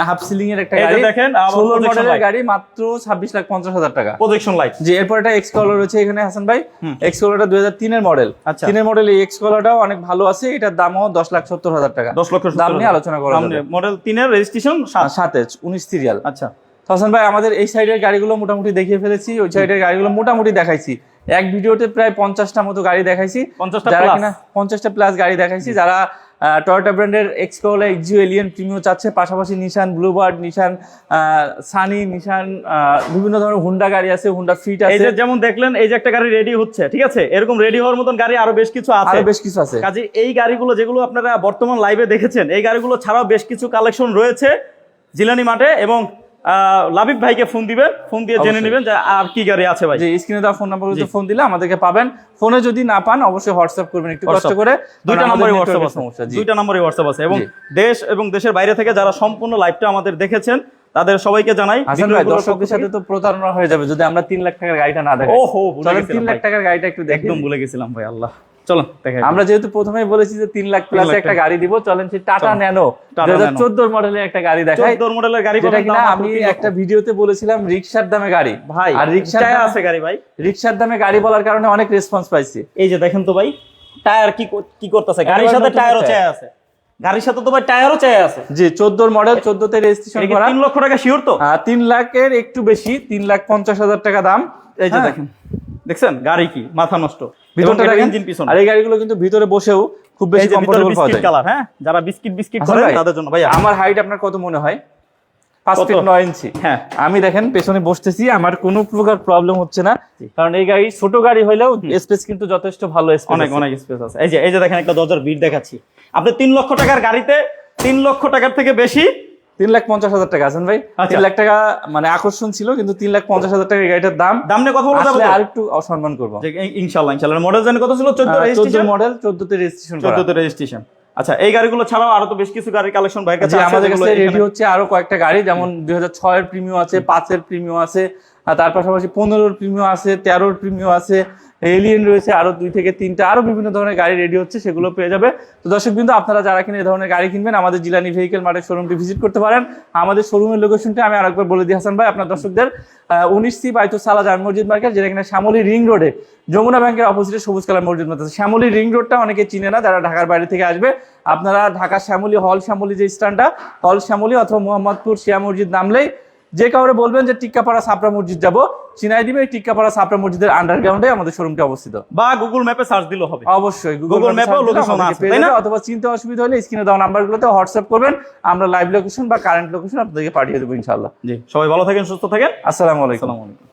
হাফ সিলিং এর একটা গাড়ি, দেখেন 16 মডেলের গাড়ি, মাত্র 26,50,000 টাকা। Projection light. জি, এরপর একটা এক্স কলার রয়েছে এখানে হাসান ভাই। এক্স কলারটা 2003 এর মডেল। 3 এর মডেল এই এক্স কলারটাও অনেক ভালো আছে। এটার দামও 10,70,000 টাকা। 10 লক্ষ দাম নিয়ে আলোচনা করা যাবে। মডেল 3 এর রেজিস্ট্রেশন 19 সিরিয়াল। আচ্ছা হাসান ভাই, আমাদের এই সাইডের গাড়িগুলো মোটামুটি দেখিয়ে ফেলেছি, ওই সাইডের গাড়িগুলো মোটামুটি দেখাইছি। এক ভিডিওতে প্রায় 50টা মতো গাড়ি দেখাইছি, 50টা প্লাস গাড়ি দেখাইছি। যারা টয়োটা ব্র্যান্ডের X Corolla, Axio, Allion, Premio চাচ্ছে, পাশাপাশি নিশান ব্লুবার্ড, নিশান সানি, নিশান বিভিন্ন ধরনের হুন্ডা গাড়ি আছে, হুন্ডা ফিট আছে। এই যে যেমন দেখলেন, এই যে একটা গাড়ি রেডি হচ্ছে, ঠিক আছে। এরকম রেডি হওয়ার মতন গাড়ি আরো বেশ কিছু আছে, কাজে এই গাড়িগুলো যেগুলো আপনারা বর্তমান লাইভে দেখেছেন, এই গাড়িগুলো ছাড়াও বেশ কিছু কালেকশন রয়েছে জিলানি মাঠে। এবং লাবিব ভাইকে ফোন দিবেন, ফোন দিয়ে জেনে নেবেন যে আর কি গাড়ি আছে ভাই। যে স্ক্রিনে দেওয়া ফোন নাম্বারে ফোন দিলে আমাদেরকে পাবেন। ফোনে যদি না পান অবশ্যই হোয়াটসঅ্যাপ করবেন একটু কষ্ট করে। 2টা নম্বরই হোয়াটসঅ্যাপ আছে, 2টা নম্বরই হোয়াটসঅ্যাপ আছে। এবং দেশ এবং দেশের বাইরে থেকে যারা সম্পূর্ণ লাইভটা আমাদের দেখেছেন, তাদের সবাইকে জানাই। দর্শকদের সাথে তো প্রতারণা হয়ে যাবে যদি আমরা 3 লাখ টাকার গাড়িটা না দেখাই। ওহো, 3 লাখ টাকার গাড়িটা একটু দেখি, একদম ভুলে গেছিলাম ভাই। আল্লাহ, চলুন দেখাই। আমরা যেহেতু প্রথমেই বলেছি যে 3 লাখ প্লাস একটা গাড়ি দিব, চলেন সেই টাটা ন্যানো 2014 মডেলের একটা গাড়ি দেখাই। 14 মডেলের গাড়ি, যেটা কিনা আমি একটা ভিডিওতে বলেছিলাম রিকশার দামে গাড়ি ভাই। আর রিকশায় আছে গাড়ি ভাই, রিকশার দামে গাড়ি বলার কারণে অনেক রেসপন্স পাইছি। এই যে দেখেন তো ভাই, টায়ার কি করতেছে, গাড়ির সাথে টায়ারও চাই আছে, গাড়ির সাথে তো ভাই টায়ারও চাই আছে। জি, 14 মডেল, 14 তে রেজিস্ট্রেশন করা। 3 লক্ষ টাকা শিওর তো? 3 লাখের একটু বেশি, 3,50,000 টাকা দাম। এই যে দেখেন, দেখছেন গাড়ি কি মাথা নষ্ট। ভিতরটা দেখেন, ইঞ্জিন পিছন। আর এই গাড়িগুলো কিন্তু ভিতরে বসেও খুব বেশি কমফোর্টেবল পাওয়া যায়। কালার, হ্যাঁ, যারা বিস্কিট করে তাদের জন্য। ভাই, আমার হাইট আপনার কত মনে হয়? 5 ফিট 9 ইঞ্চি। হ্যাঁ আমি দেখেন পেছনে বসতেছি, আমার কোনো প্রকার প্রবলেম হচ্ছে না, কারণ এই গাড়ি ছোট গাড়ি হলেও স্পেস কিন্তু যথেষ্ট ভালো স্পেস, অনেক অনেক স্পেস আছে। এই যে দেখেন একটা দরজার বিট দেখাচ্ছি, আপনি 3 লক্ষ টাকার গাড়িতে 3 লক্ষ টাকার থেকে বেশি 3,50,000 টাকা আছেন ভাই। আচ্ছা। 3 লাখ টাকা মানে আকর্ষণ ছিল, কিন্তু 3,50,000 টাকা এই গাড়িটার দাম। দাম নিয়ে কথা বলা যাবে আসলে তো? আরেকটু অসম্মান করবো। ইনশাআল্লাহ ইনশাআল্লাহ। মডেল জানেন কত ছিল? 14 14 রেজিস্ট্রেশন। মডেল, 14 তে রেজিস্ট্রেশন করা। 14 তে রেজিস্ট্রেশন। আচ্ছা, এই গাড়িগুলো ছাড়াও আরো তো বেশ কিছু গাড়ির কালেকশন ভাইয়ের কাছে জি, আছে। আমাদের যেগুলো কাছে রেডি এখানে- হচ্ছে আরো কয়েকটা গাড়ি, যেমন 2006 এর প্রিমিয়াম আছে, 5 এর প্রিমিয়াম আছে, আর তার পাশাপাশি 15 এর প্রিমিয়াম আছে, 13 এর প্রিমিয়াম আছে, এলিয়েন রয়েছে, আরো 2 থেকে 3টা আরো বিভিন্ন ধরনের গাড়ি রেডি হচ্ছে, সেগুলো পেয়ে যাবে। তো দর্শক বিন্দু, আপনারা যারা কিনা এই ধরনের গাড়ি কিনবেন, আমাদের জিলানি ভেহিকেল মার্টের শোরুমটি ভিজিট করতে পারেন। আমাদের শোরুমের লোকেশনটা আমি আরেকবার বলে দিই হাসান ভাই আপনার দর্শকদের, 19 বাইতুল সালা জামে মসজিদ মার্কেট, যেটা কিনা শ্যামলী রিং রোডে যমুনা ব্যাংকের অপোজিটে সবুজ কালার মসজিদ মতো আছে। শ্যামলী রিং রোডটা অনেকে চিনে না, যারা ঢাকার বাইরে থেকে আসবে, আপনারা ঢাকা শ্যামলী হল শ্যামলী যে স্ট্যান্ডটা, হল শ্যামলী অথবা মোহাম্মদপুর শিয়া মসজিদ নামলেই যে কাউরে বলবেন যে টিক্কাপাড়া সাপড়া মসজিদ যাব, চিনাই দিবে। এই টিক্কাপাড়া সাপড়া মসজিদের আন্ডারগ্রাউন্ডে আমাদের শোরুমটি অবস্থিত। বা গুগল ম্যাপে সার্চ দিলেও হবে। অবশ্যই Google Map-এও location আছে, তাই না? অথবা চিন্তা অসুবিধা হলে স্ক্রিনে দেওয়া নাম্বারগুলোতে হোয়াটসঅ্যাপ করবেন, আমরা লাইভ লোকেশন বা কারেন্ট লোকেশন আপনাদেরকে পাঠিয়ে দেবো ইনশাআল্লাহ। জি, সবাই ভালো থাকেন, সুস্থ থাকেন। আসসালামু আলাইকুম। আসসালামু আলাইকুম।